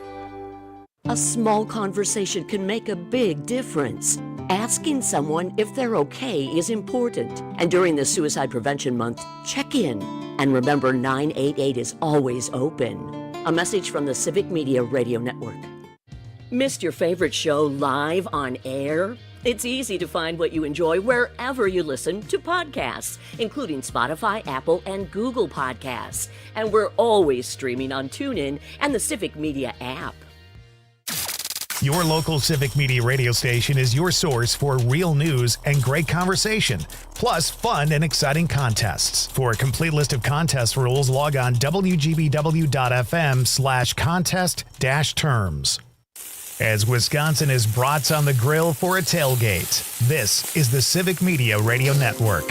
A small conversation can make a big difference. Asking someone if they're okay is important. And during the Suicide Prevention Month, check in. And remember, 988 is always open. A message from the Civic Media Radio Network. Missed your favorite show live on air? It's easy to find what you enjoy wherever you listen to podcasts, including Spotify, Apple, and Google Podcasts. And we're always streaming on TuneIn and the Civic Media app. Your local Civic Media radio station is your source for real news and great conversation, plus fun and exciting contests. For a complete list of contest rules, log on wgbw.fm/contest-terms. As Wisconsin is brats on the grill for a tailgate, this is the Civic Media Radio Network.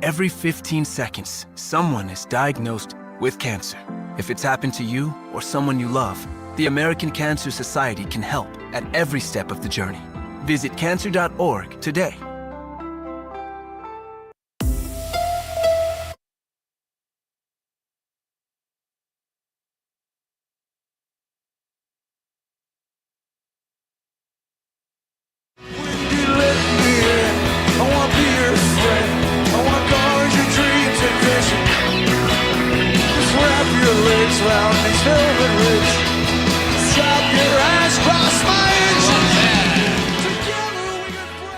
Every 15 seconds, someone is diagnosed with cancer. If it's happened to you or someone you love, the American Cancer Society can help at every step of the journey. Visit cancer.org today.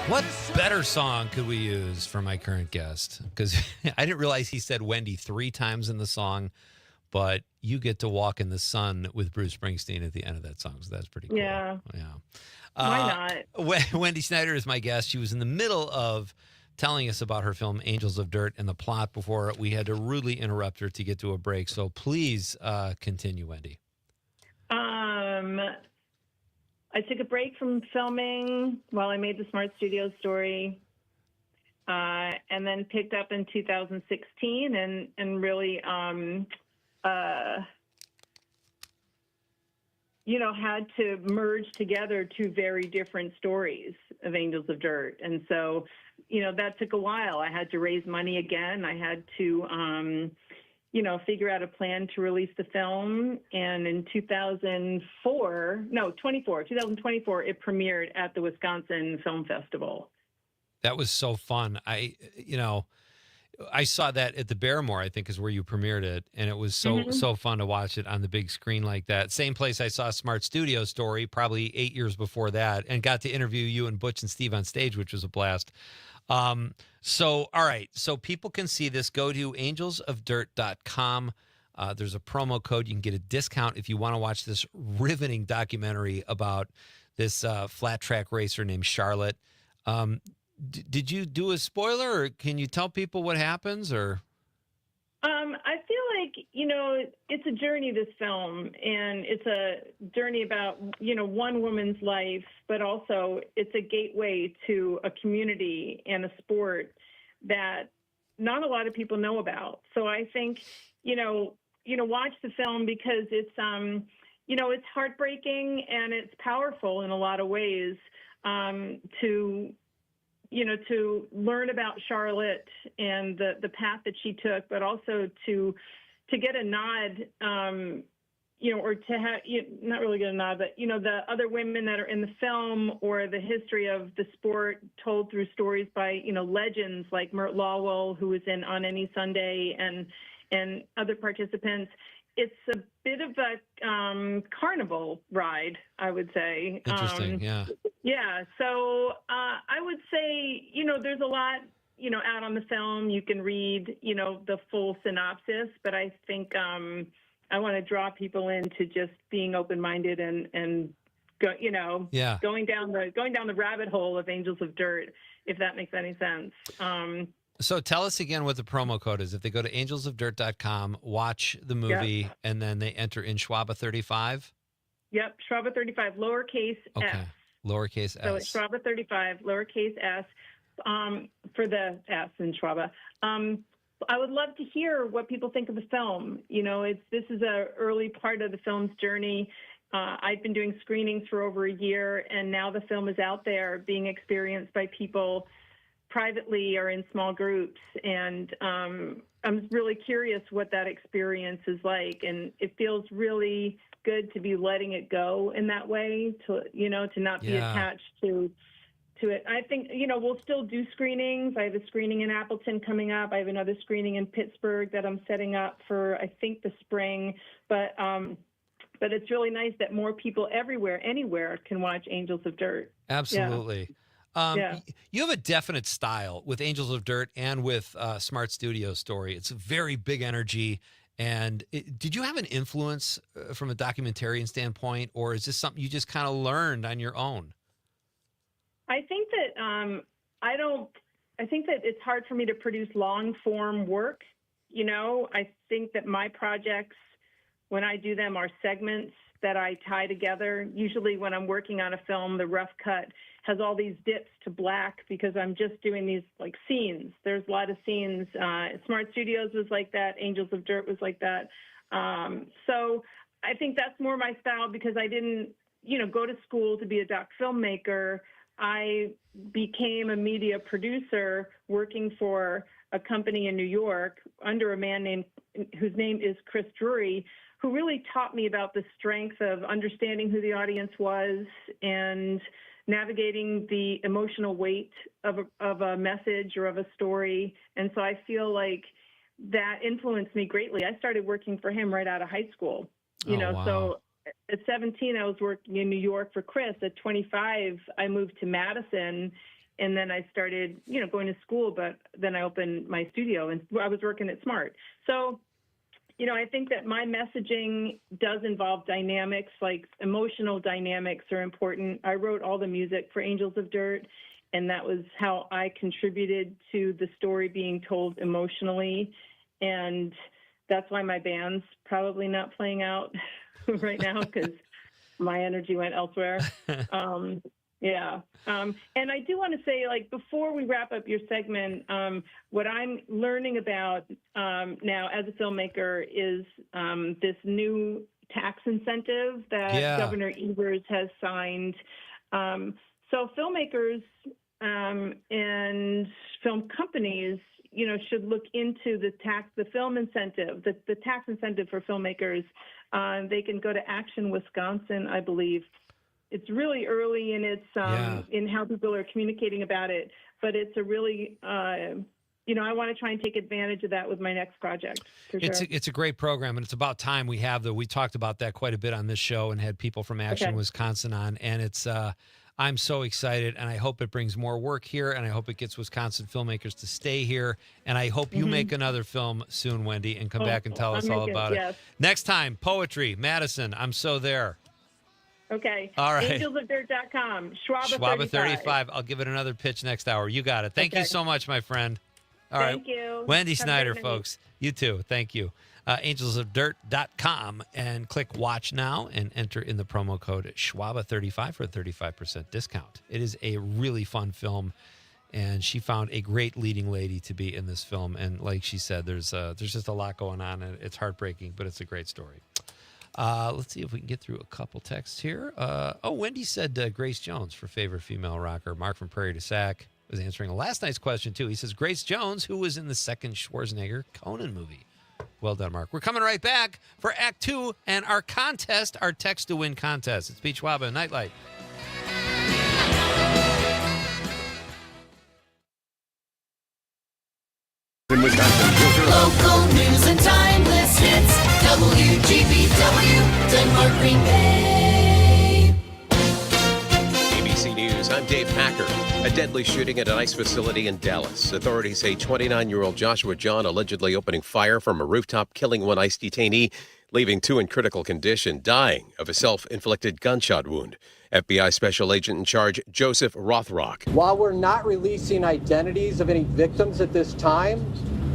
What better song could we use for my current guest? Because I didn't realize he said Wendy 3 times in the song, but you get to walk in the sun with Bruce Springsteen at the end of that song, so that's pretty cool. Yeah. Yeah. Why not? Wendy Snyder is my guest. She was in the middle of telling us about her film Angels of Dirt and the plot before we had to rudely interrupt her to get to a break. So please continue, Wendy. I took a break from filming while I made the Smart Studios story, and then picked up in 2016 and really, had to merge together 2 very different stories of Angels of Dirt. And so, that took a while. I had to raise money again. I had to, figure out a plan to release the film. And in 2024, it premiered at the Wisconsin Film Festival. That was so fun. I saw that at the Barrymore, I think is where you premiered it. And it was so fun to watch it on the big screen like that. Same place I saw Smart Studio Story, probably 8 years before that, and got to interview you and Butch and Steve on stage, which was a blast. So, all right. So people can see this. Go to angelsofdirt.com. There's a promo code. You can get a discount if you want to watch this riveting documentary about this flat track racer named Charlotte. Did you do a spoiler, or can you tell people what happens? Or I feel like, it's a journey, this film, and it's a journey about, one woman's life, but also it's a gateway to a community and a sport that not a lot of people know about. So I think, watch the film because it's, it's heartbreaking and it's powerful in a lot of ways, to learn about Charlotte and the path that she took, but also to get a nod, or to have, not really get a nod, but, the other women that are in the film, or the history of the sport told through stories by, legends like Mert Lawwell, who was in On Any Sunday, and other participants. It's a bit of a carnival ride, I would say. Interesting, yeah. Yeah, so I would say, there's a lot, out on the film. You can read, the full synopsis, but I think to draw people into just being open-minded and go, going down the rabbit hole of Angels of Dirt, if that makes any sense. So tell us again what the promo code is. If they go to angelsofdirt.com, watch the movie, and then they enter in Schwaba 35. Yep, Schwaba 35, lowercase s. Lowercase s. So it's Schwaba 35, lowercase s, for the S in Schwaba. I would love to hear what people think of the film. This is an early part of the film's journey. I've been doing screenings for over a year, and now the film is out there being experienced by people privately or in small groups. And I'm really curious what that experience is like. And it feels really good to be letting it go in that way, to not be attached to it. I think, we'll still do screenings. I have a screening in Appleton coming up. I have another screening in Pittsburgh that I'm setting up for, I think, the spring. But it's really nice that more people everywhere, anywhere, can watch Angels of Dirt. Absolutely. Yeah. You have a definite style with Angels of Dirt and with Smart Studio Story. It's a very big energy. And did you have an influence from a documentarian standpoint, or is this something you just kind of learned on your own? I think that I think that it's hard for me to produce long form work. I think that my projects, when I do them, are segments that I tie together. Usually when I'm working on a film, the rough cut has all these dips to black because I'm just doing these like scenes. There's a lot of scenes. Smart Studios was like that. Angels of Dirt was like that. So I think that's more my style because I didn't, go to school to be a doc filmmaker. I became a media producer working for a company in New York under a man whose name is Chris Drury, who really taught me about the strength of understanding who the audience was and navigating the emotional weight of a message or of a story. And so I feel like that influenced me greatly. I started working for him right out of high school, wow. So at 17, I was working in New York for Chris. At 25, I moved to Madison, and then I started, going to school, but then I opened my studio, and I was working at Smart. So, I think that my messaging does involve dynamics, like emotional dynamics are important. I wrote all the music for Angels of Dirt, and that was how I contributed to the story being told emotionally. And that's why my band's probably not playing out right now because my energy went elsewhere. And I do want to say, before we wrap up your segment, what I'm learning about now as a filmmaker is this new tax incentive that Governor Evers has signed. So filmmakers and film companies, should look into the film incentive, the tax incentive for filmmakers. They can go to Action Wisconsin, I believe. It's really early in its in how people are communicating about it, but it's a really I want to try and take advantage of that with my next project. It's a great program, and it's about time we have we talked about that quite a bit on this show and had people from Action Wisconsin on, and it's I'm so excited, and I hope it brings more work here, and I hope it gets Wisconsin filmmakers to stay here, and I hope you make another film soon, Wendy, and come back and tell us all about it. Next time, poetry, Madison, I'm so there. Okay. All right. Angelsofdirt.com. Schwaba 35. I'll give it another pitch next hour. You got it. Thank you so much, my friend. All right. Thank you. Wendy Have a Snyder, great night. folks. You too. Thank you. Angelsofdirt.com and click watch now and enter in the promo code Schwaba35 for a 35% discount. It is a really fun film, and she found a great leading lady to be in this film. And like she said, there's just a lot going on, and it's heartbreaking, but it's a great story. Let's see if we can get through a couple texts here. Wendy said Grace Jones for favorite female rocker. Mark from Prairie to Sac was answering last night's question, too. He says, Grace Jones, who was in the second Schwarzenegger Conan movie. Well done, Mark. We're coming right back for Act 2 and our contest, our Text to Win contest. It's Pete Schwaba and Nite Lite. Local news and timeless hits. WGBW, Denmark, Green Bay. ABC News, I'm Dave Packer. A deadly shooting at an ICE facility in Dallas. Authorities say 29-year-old Joshua John allegedly opening fire from a rooftop, killing one ICE detainee, leaving 2 in critical condition, dying of a self-inflicted gunshot wound. FBI Special Agent in charge Joseph Rothrock. While we're not releasing identities of any victims at this time,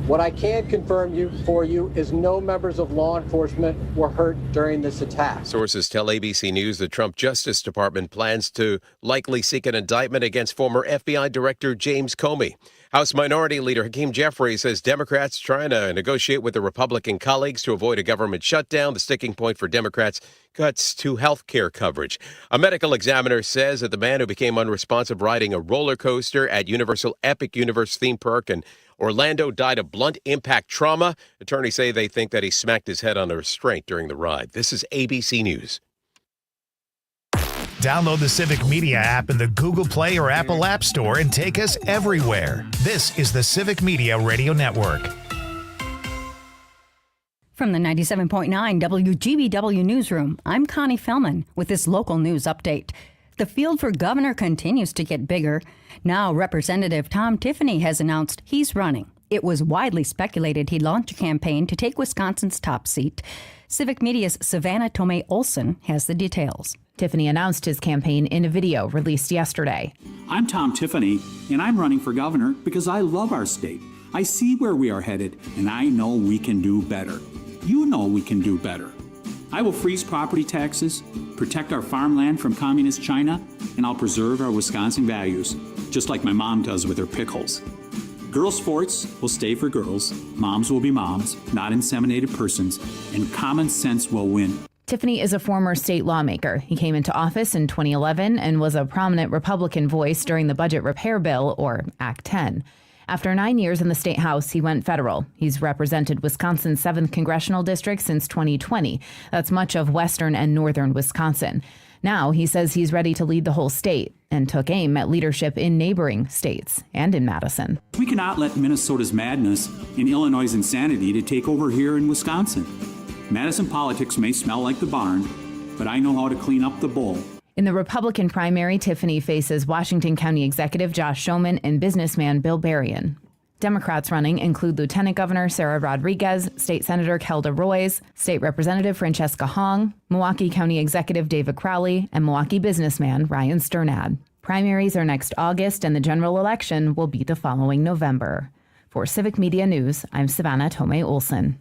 what I can confirm for you is no members of law enforcement were hurt during this attack. Sources tell ABC News the Trump Justice Department plans to likely seek an indictment against former FBI Director James Comey. House Minority Leader Hakeem Jeffries says Democrats trying to negotiate with their Republican colleagues to avoid a government shutdown. The sticking point for Democrats, cuts to health care coverage. A medical examiner says that the man who became unresponsive riding a roller coaster at Universal Epic Universe theme park in Orlando died of blunt impact trauma. Attorneys say they think that he smacked his head on a restraint during the ride. This is ABC News. Download the Civic Media app in the Google Play or Apple App Store and take us everywhere. This is the Civic Media Radio Network. From the 97.9 WGBW Newsroom, I'm Connie Fellman with this local news update. The field for governor continues to get bigger. Now, Representative Tom Tiffany has announced he's running. It was widely speculated he'd launch a campaign to take Wisconsin's top seat. Civic Media's Savannah Tomei Olson has the details. Tiffany announced his campaign in a video released yesterday. I'm Tom Tiffany, and I'm running for governor because I love our state. I see where we are headed, and I know we can do better. You know we can do better. I will freeze property taxes, protect our farmland from communist China, and I'll preserve our Wisconsin values, just like my mom does with her pickles. Girls' sports will stay for girls, moms will be moms, not inseminated persons, and common sense will win. Tiffany is a former state lawmaker. He came into office in 2011 and was a prominent Republican voice during the budget repair bill, or Act 10. After 9 years in the state house, he went federal. He's represented Wisconsin's 7th congressional district since 2020. That's much of western and northern Wisconsin. Now he says he's ready to lead the whole state and took aim at leadership in neighboring states and in Madison. We cannot let Minnesota's madness and Illinois' insanity to take over here in Wisconsin. Madison politics may smell like the barn, but I know how to clean up the bowl. In the Republican primary, Tiffany faces Washington County Executive Josh Schoeman and businessman Bill Berrien. Democrats running include Lieutenant Governor Sarah Rodriguez, State Senator Kelda Roys, State Representative Francesca Hong, Milwaukee County Executive David Crowley, and Milwaukee businessman Ryan Sternad. Primaries are next August, and the general election will be the following November. For Civic Media News, I'm Savannah Tomei Olson.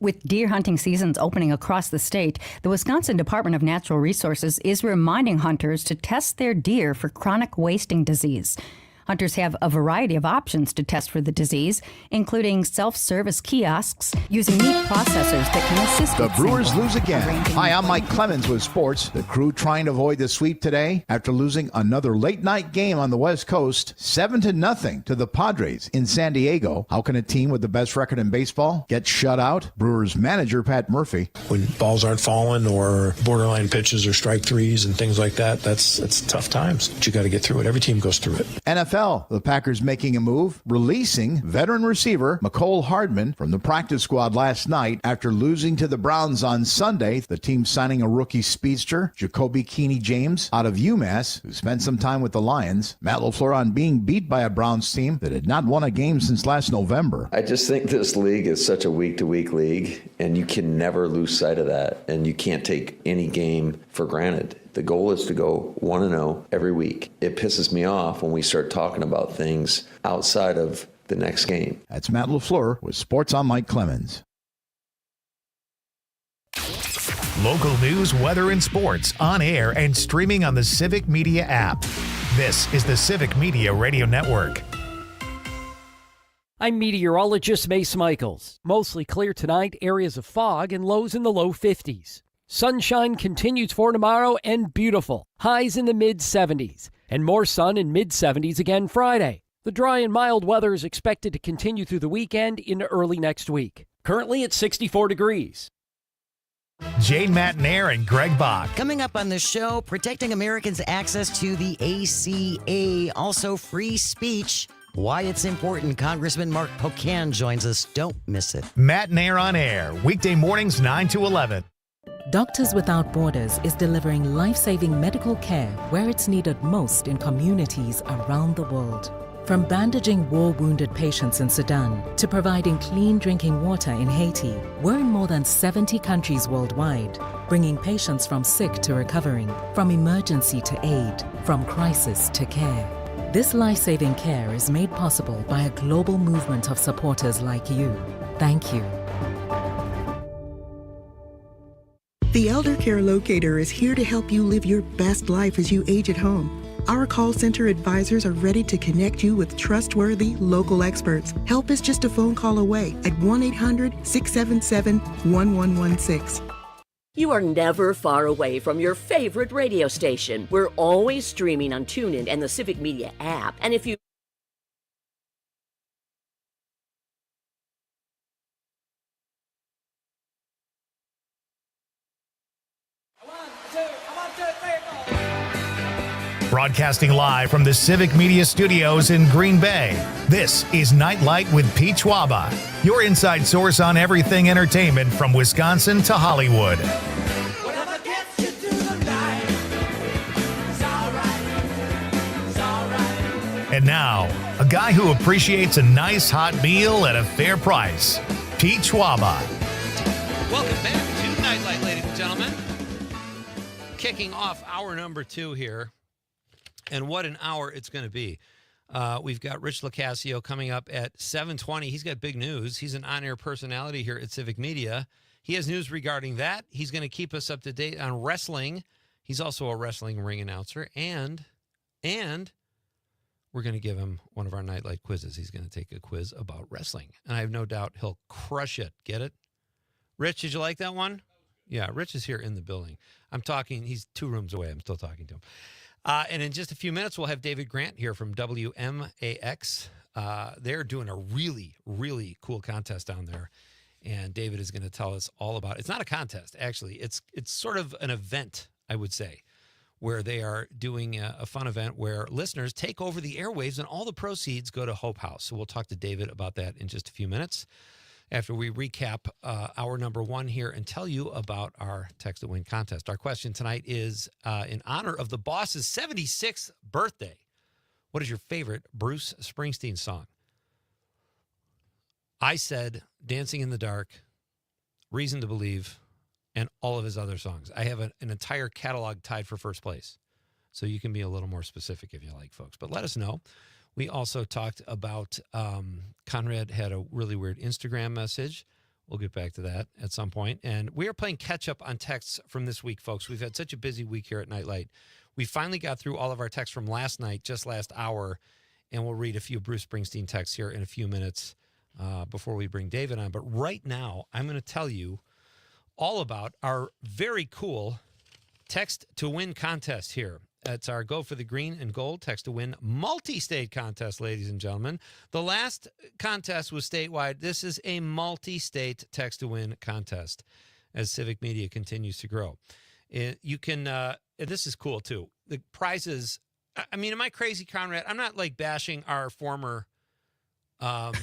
With deer hunting seasons opening across the state, the Wisconsin Department of Natural Resources is reminding hunters to test their deer for chronic wasting disease. Hunters have a variety of options to test for the disease, including self-service kiosks using meat processors that can assist The with Brewers sampling. lose again. Hi, I'm Mike Clemens with sports. The Crew trying to avoid the sweep today after losing another late-night game on the West Coast, 7-0 to the Padres in San Diego. How can a team with the best record in baseball get shut out? Brewers manager Pat Murphy. When balls aren't falling or borderline pitches or strike threes and things like that, that's tough times. But you got to get through it. Every team goes through it. NFL, the Packers making a move, releasing veteran receiver Mecole Hardman from the practice squad last night after losing to the Browns on Sunday. The team signing a rookie speedster, Jacoby Keeney-James, out of UMass, who spent some time with the Lions. Matt LaFleur on being beat by a Browns team that had not won a game since last November. I just think this league is such a week-to-week league, and you can never lose sight of that, and you can't take any game for granted. The goal is to go 1-0 every week. It pisses me off when we start talking about things outside of the next game. That's Matt LaFleur with Sports on Mike Clemens. Local news, weather, and sports on air and streaming on the Civic Media app. This is the Civic Media Radio Network. I'm meteorologist Mace Michaels. Mostly clear tonight, areas of fog and lows in the low 50s. Sunshine continues for tomorrow and beautiful. Highs in the mid-70s. And more sun in mid-70s again Friday. The dry and mild weather is expected to continue through the weekend into early next week. Currently at 64 degrees. Jane Matnair and Greg Bach. Coming up on the show, protecting Americans' access to the ACA. Also free speech. Why it's important. Congressman Mark Pocan joins us. Don't miss it. Matnair on air. Weekday mornings 9 to 11. Doctors Without Borders is delivering life-saving medical care where it's needed most in communities around the world. From bandaging war-wounded patients in Sudan to providing clean drinking water in Haiti, we're in more than 70 countries worldwide, bringing patients from sick to recovering, from emergency to aid, from crisis to care. This life-saving care is made possible by a global movement of supporters like you. Thank you. The Elder Care Locator is here to help you live your best life as you age at home. Our call center advisors are ready to connect you with trustworthy local experts. Help is just a phone call away at 1-800-677-1116. You are never far away from your favorite radio station. We're always streaming on TuneIn and the Civic Media app. And if you Broadcasting live from the Civic Media Studios in Green Bay, this is Nite Lite with Pete Schwaba, your inside source on everything entertainment from Wisconsin to Hollywood. And now, a guy who appreciates a nice hot meal at a fair price, Pete Schwaba. Welcome back to Nite Lite, ladies and gentlemen. Kicking off hour number 2 here. And what an hour it's going to be. We've got Rich LoCascio coming up at 7:20. He's got big news. He's an on-air personality here at Civic Media. He has news regarding that. He's going to keep us up to date on wrestling. He's also a wrestling ring announcer. And we're going to give him one of our Nite Lite quizzes. He's going to take a quiz about wrestling. And I have no doubt he'll crush it. Get it? Rich, did you like that one? Yeah, Rich is here in the building. I'm talking. He's 2 rooms away. I'm still talking to him. And in just a few minutes, we'll have David Grant here from WMAX. They're doing a really, really cool contest down there. And David is going to tell us all about it. It's not a contest, actually. It's sort of an event, I would say, where they are doing a fun event where listeners take over the airwaves and all the proceeds go to Hope House. So we'll talk to David about that in just a few minutes after we recap hour number 1 here and tell you about our Text to Win contest. Our question tonight is in honor of the boss's 76th birthday. What is your favorite Bruce Springsteen song? I said Dancing in the Dark, Reason to Believe, and all of his other songs. I have an entire catalog tied for first place. So you can be a little more specific if you like, folks. But let us know. We also talked about Conrad had a really weird Instagram message. We'll get back to that at some point. And we are playing catch up on texts from this week, folks. We've had such a busy week here at Nite Lite. We finally got through all of our texts from last night, just last hour, and we'll read a few Bruce Springsteen texts here in a few minutes before we bring David on. But right now, I'm going to tell you all about our very cool Text to Win contest here. It's our Go for the Green and Gold Text to Win multi-state contest, ladies and gentlemen. The last contest was statewide. This is a multi-state Text to Win contest as Civic Media continues to grow. You can, this is cool too. The prizes, I mean, am I crazy, Conrad? I'm not like bashing our former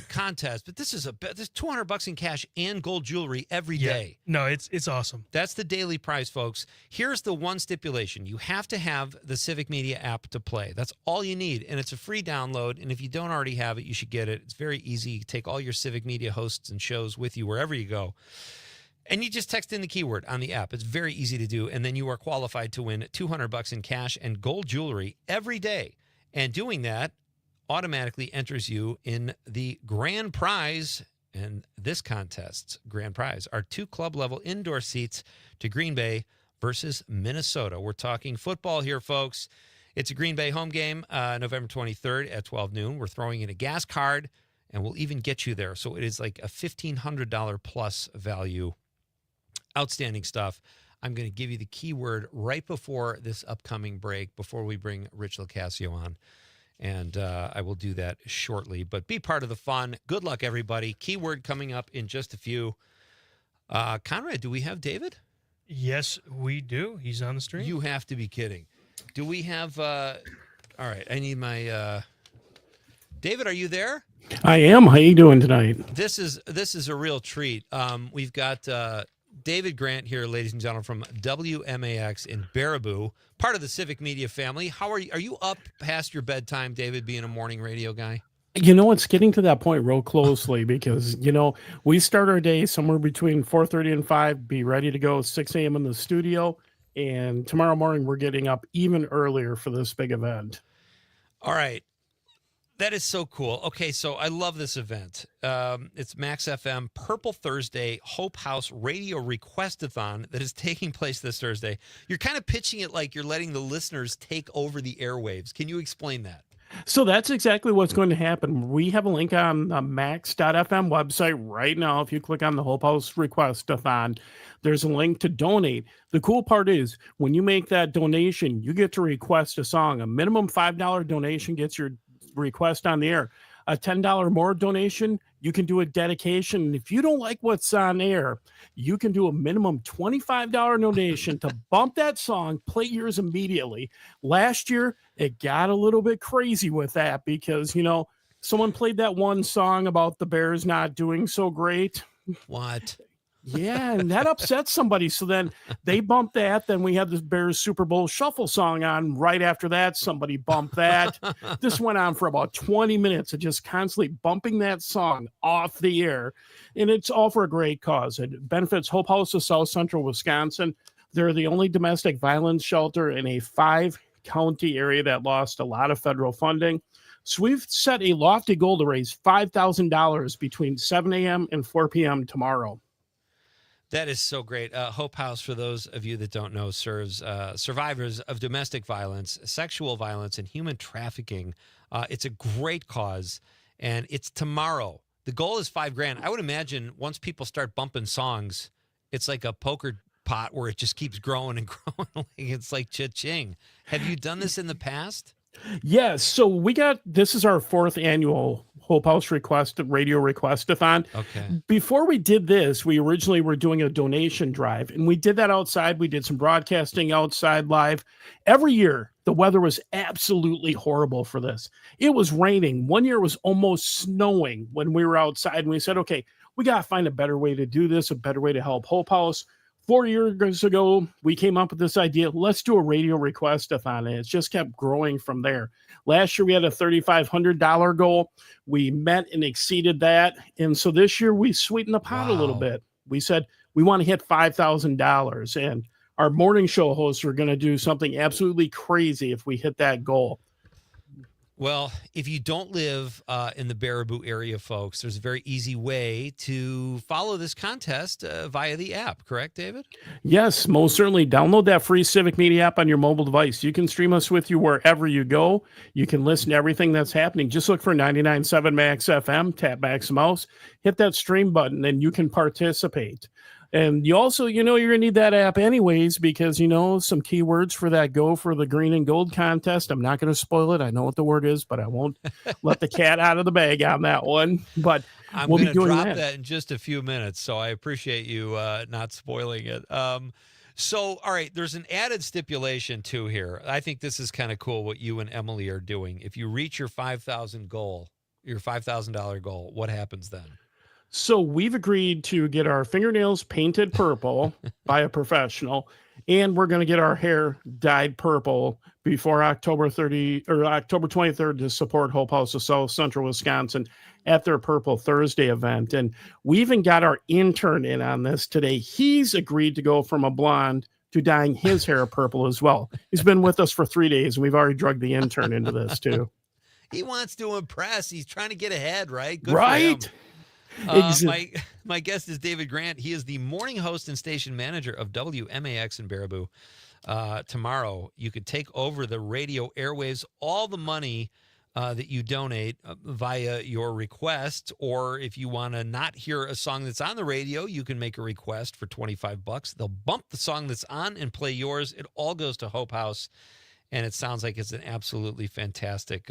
contest, but this is this $200 in cash and gold jewelry every day. No, it's awesome. That's the daily prize, folks. Here's the one stipulation. You have to have the Civic Media app to play. That's all you need, and it's a free download, and if you don't already have it, you should get it. It's very easy. You take all your Civic Media hosts and shows with you wherever you go, and you just text in the keyword on the app. It's very easy to do, and then you are qualified to win $200 in cash and gold jewelry every day, and doing that automatically enters you in the grand prize. And this contest's grand prize are 2 club-level indoor seats to Green Bay versus Minnesota. We're talking football here, folks. It's a Green Bay home game, November 23rd at 12 noon. We're throwing in a gas card, and we'll even get you there. So it is like a $1,500 plus value. Outstanding stuff. I'm going to give you the keyword right before this upcoming break, before we bring Rich LoCascio on. And I will do that shortly. But be part of the fun. Good luck, everybody. Keyword coming up in just a few. Conrad, do we have David? Yes, we do. He's on the stream. You have to be kidding. Do we have... all right, I need my... David, are you there? I am. How you doing tonight? This is a real treat. We've got David Grant here, ladies and gentlemen, from WMAX in Baraboo, part of the Civic Media family. How are you? Are you up past your bedtime, David, being a morning radio guy? It's getting to that point real closely because, we start our day somewhere between 4:30 and 5, be ready to go 6 a.m. in the studio. And tomorrow morning, we're getting up even earlier for this big event. All right. That is so cool. Okay, so I love this event. It's Max FM Purple Thursday Hope House Radio Requestathon that is taking place this Thursday. You're kind of pitching it like you're letting the listeners take over the airwaves. Can you explain that? So that's exactly what's going to happen. We have a link on the max.fm website right now. If you click on the Hope House Requestathon, there's a link to donate. The cool part is when you make that donation, you get to request a song. A minimum $5 donation gets your request on the air. A $10 more donation, you can do a dedication. If you don't like what's on air, you can do a minimum $25 donation to bump that song, play yours immediately. Last year, it got a little bit crazy with that because, someone played that one song about the Bears not doing so great. What? Yeah, and that upset somebody. So then they bumped that. Then we had the Bears Super Bowl Shuffle song on. Right after that, somebody bumped that. This went on for about 20 minutes of just constantly bumping that song off the air. And it's all for a great cause. It benefits Hope House of South Central Wisconsin. They're the only domestic violence shelter in a 5-county area that lost a lot of federal funding. So we've set a lofty goal to raise $5,000 between 7 a.m. and 4 p.m. tomorrow. That is so great. Hope House, for those of you that don't know, serves survivors of domestic violence, sexual violence, and human trafficking. It's a great cause, and it's tomorrow. The goal is $5,000. I would imagine once people start bumping songs, it's like a poker pot where it just keeps growing and growing. It's like cha-ching. Have you done this in the past? Yes. So this is our 4th annual Hope House Radio Requestathon. Okay. Before we did this, we originally were doing a donation drive, and we did that outside. We did some broadcasting outside live. Every year, the weather was absolutely horrible for this. It was raining. One year it was almost snowing when we were outside, and we said, okay, we got to find a better way to do this, a better way to help Hope House. 4 years ago, we came up with this idea. Let's do a radio requestathon, and it's just kept growing from there. Last year, we had a $3,500 goal. We met and exceeded that. And so this year, we sweetened the pot a little bit. We said we want to hit $5,000. And our morning show hosts are going to do something absolutely crazy if we hit that goal. Well, if you don't live in the Baraboo area, folks, there's a very easy way to follow this contest via the app. Correct, David? Yes, most certainly. Download that free Civic Media app on your mobile device. You can stream us with you wherever you go. You can listen to everything that's happening. Just look for 99.7 Max FM, tap Max Mouse, hit that stream button, and you can participate. And you also, you're going to need that app anyways, because, some keywords for that go for the green and gold contest. I'm not going to spoil it. I know what the word is, but I won't let the cat out of the bag on that one. But I'm we'll going be to doing drop that in just a few minutes, so I appreciate you not spoiling it. So, all right, there's an added stipulation, too, here. I think this is kind of cool what you and Emily are doing. If you reach your $5,000 goal, your $5,000 goal, what happens then? So we've agreed to get our fingernails painted purple by a professional, and we're going to get our hair dyed purple before October 23rd to support Hope House of South Central Wisconsin at their Purple Thursday event. And we even got our intern in on this today. He's agreed to go from a blonde to dyeing his hair purple as well. He's been with us for 3 days, and we've already drugged the intern into this too. He wants to impress. He's trying to get ahead, right? Good right. For him. My guest is David Grant. He is the morning host and station manager of WMAX in Baraboo. Tomorrow, you could take over the radio airwaves. All the money that you donate via your request, or if you want to not hear a song that's on the radio, you can make a request for $25. They'll bump the song that's on and play yours. It all goes to Hope House. And it sounds like it's an absolutely fantastic,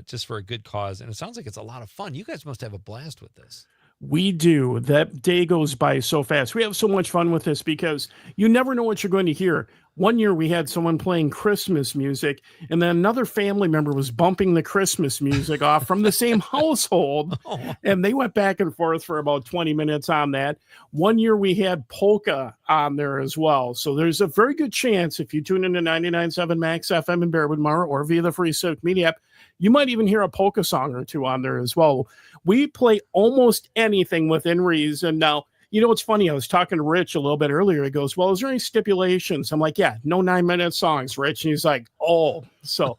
just for a good cause. And it sounds like it's a lot of fun. You guys must have a blast with this. We do. That day goes by so fast. We have so much fun with this because you never know what you're going to hear. One year we had someone playing Christmas music, and then another family member was bumping the Christmas music off from the same household, and they went back and forth for about 20 minutes on that. One year we had polka on there as well. So there's a very good chance if you tune into 99.7 Max FM in Bearwood Mara or via the free Civic Media app, you might even hear a polka song or two on there as well. We play almost anything within reason. Now, you know, it's funny. I was talking to Rich a little bit earlier. He goes, well, is there any stipulations? I'm like, yeah, no 9-minute songs, Rich. And he's like, oh, so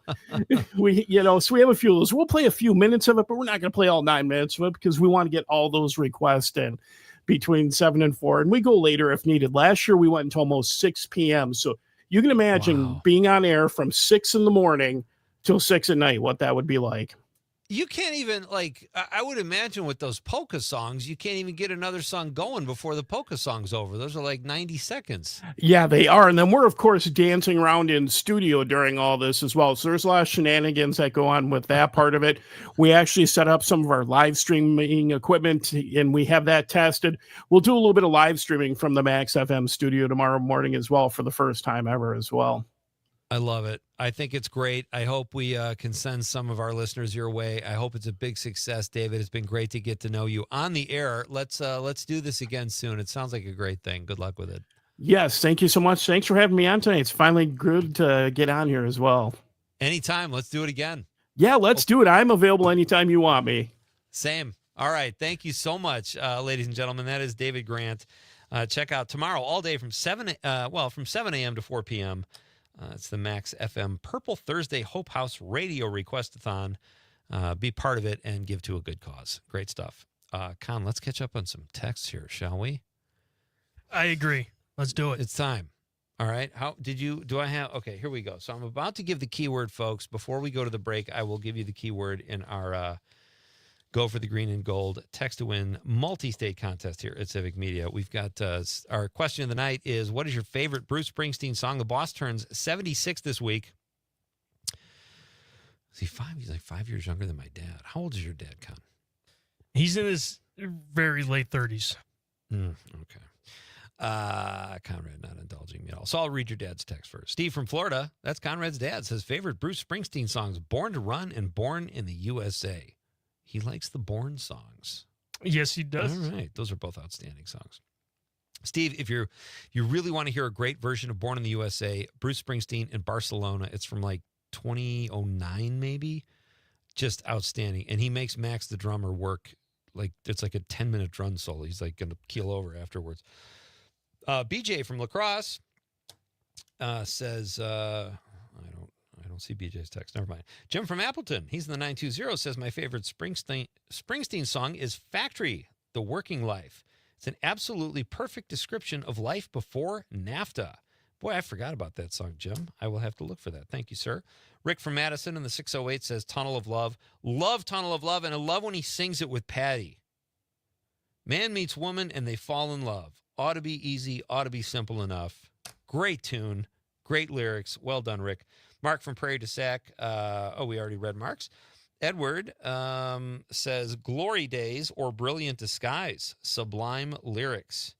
we have a few of those. We'll play a few minutes of it, but we're not going to play all 9 minutes of it because we want to get all those requests in between 7 and 4. And we go later if needed. Last year, we went until almost 6 p.m. So you can imagine being on air from 6 in the morning till 6 at night, what that would be like. You can't even, I would imagine with those polka songs, you can't even get another song going before the polka song's over. Those are like 90 seconds. Yeah, they are. And then we're, of course, dancing around in studio during all this as well. So there's a lot of shenanigans that go on with that part of it. We actually set up some of our live streaming equipment, and we have that tested. We'll do a little bit of live streaming from the Max FM studio tomorrow morning as well for the first time ever as well. I love it. I think it's great. I hope we can send some of our listeners your way. I hope it's a big success, David. It's been great to get to know you on the air. Let's do this again soon. It sounds like a great thing. Good luck with it. Yes, thank you so much. Thanks for having me on tonight. It's finally good to get on here as well. Anytime. Let's do it again. Yeah, let's do it. I'm available anytime you want me. Same. All right. Thank you so much, ladies and gentlemen. That is David Grant. Check out tomorrow all day from 7 a.m. to 4 p.m. It's the Max FM Purple Thursday Hope House Radio Request-a-thon. Be part of it and give to a good cause. Great stuff. Con, let's catch up on some texts here, shall we? I agree. Let's do it. It's time. All right. Okay, here we go. So I'm about to give the keyword, folks. Before we go to the break, I will give you the keyword in our Go for the Green and Gold text to win multi-state contest here at Civic Media. We've got our question of the night is, what is your favorite Bruce Springsteen song? The boss turns 76 this week. He's like 5 years younger than my dad. How old is your dad, Con? He's in his very late 30s. Okay. Conrad not indulging me at all. So I'll read your dad's text first. Steve from Florida, that's Conrad's dad, says favorite Bruce Springsteen songs, Born to Run and Born in the USA. He likes the Born songs. Yes, he does. All right. Those are both outstanding songs. Steve, if you really want to hear a great version of Born in the USA, Bruce Springsteen in Barcelona, it's from like 2009 maybe. Just outstanding. And he makes Max the drummer work like it's like a 10-minute drum solo. He's like going to keel over afterwards. BJ from La Crosse says, I don't see BJ's text. Never mind. Jim from Appleton, he's in the 920, says my favorite Springsteen song is Factory, The Working Life. It's an absolutely perfect description of life before NAFTA. Boy, I forgot about that song, Jim. I will have to look for that. Thank you, sir. Rick from Madison in the 608 says Tunnel of Love. Love Tunnel of Love, and I love when he sings it with Patty. Man meets woman, and they fall in love. Ought to be easy, ought to be simple enough. Great tune, great lyrics. Well done, Rick. Mark from Prairie du Sac. We already read Mark's. Edward says Glory Days or Brilliant Disguise. Sublime lyrics.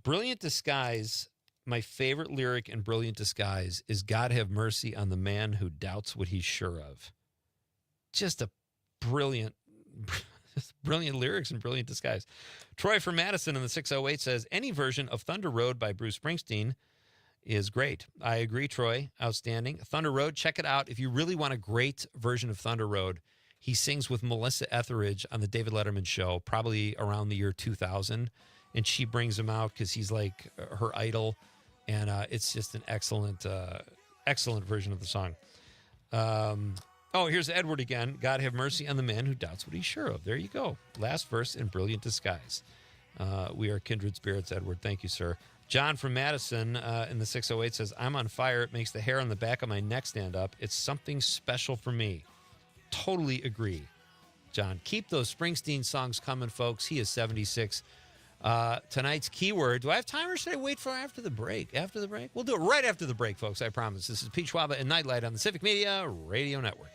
Brilliant Disguise, my favorite lyric in Brilliant Disguise is God have mercy on the man who doubts what he's sure of. Just a brilliant lyrics and Brilliant Disguise. Troy from Madison in the 608 says any version of Thunder Road by Bruce Springsteen is great. I agree, Troy. Outstanding. Thunder Road, check it out. If you really want a great version of Thunder Road, he sings with Melissa Etheridge on the David Letterman show, probably around the year 2000. And she brings him out because he's like her idol. And it's just an excellent version of the song. Here's Edward again. God have mercy on the man who doubts what he's sure of. There you go. Last verse in Brilliant Disguise. We are kindred spirits, Edward. Thank you, sir. John from Madison in the 608 says, I'm on fire. It makes the hair on the back of my neck stand up. It's something special for me. Totally agree, John. Keep those Springsteen songs coming, folks. He is 76. Tonight's keyword. Do I have time or should I wait for after the break? After the break? We'll do it right after the break, folks. I promise. This is Pete Schwaba and Nite Lite on the Civic Media Radio Network.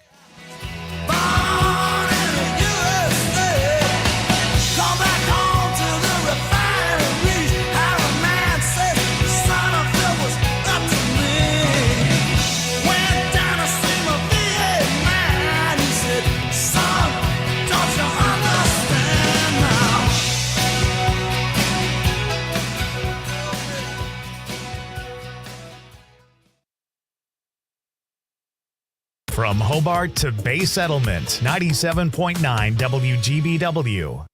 Born in the USA. Come From Hobart to Bay Settlement, 97.9 WGBW.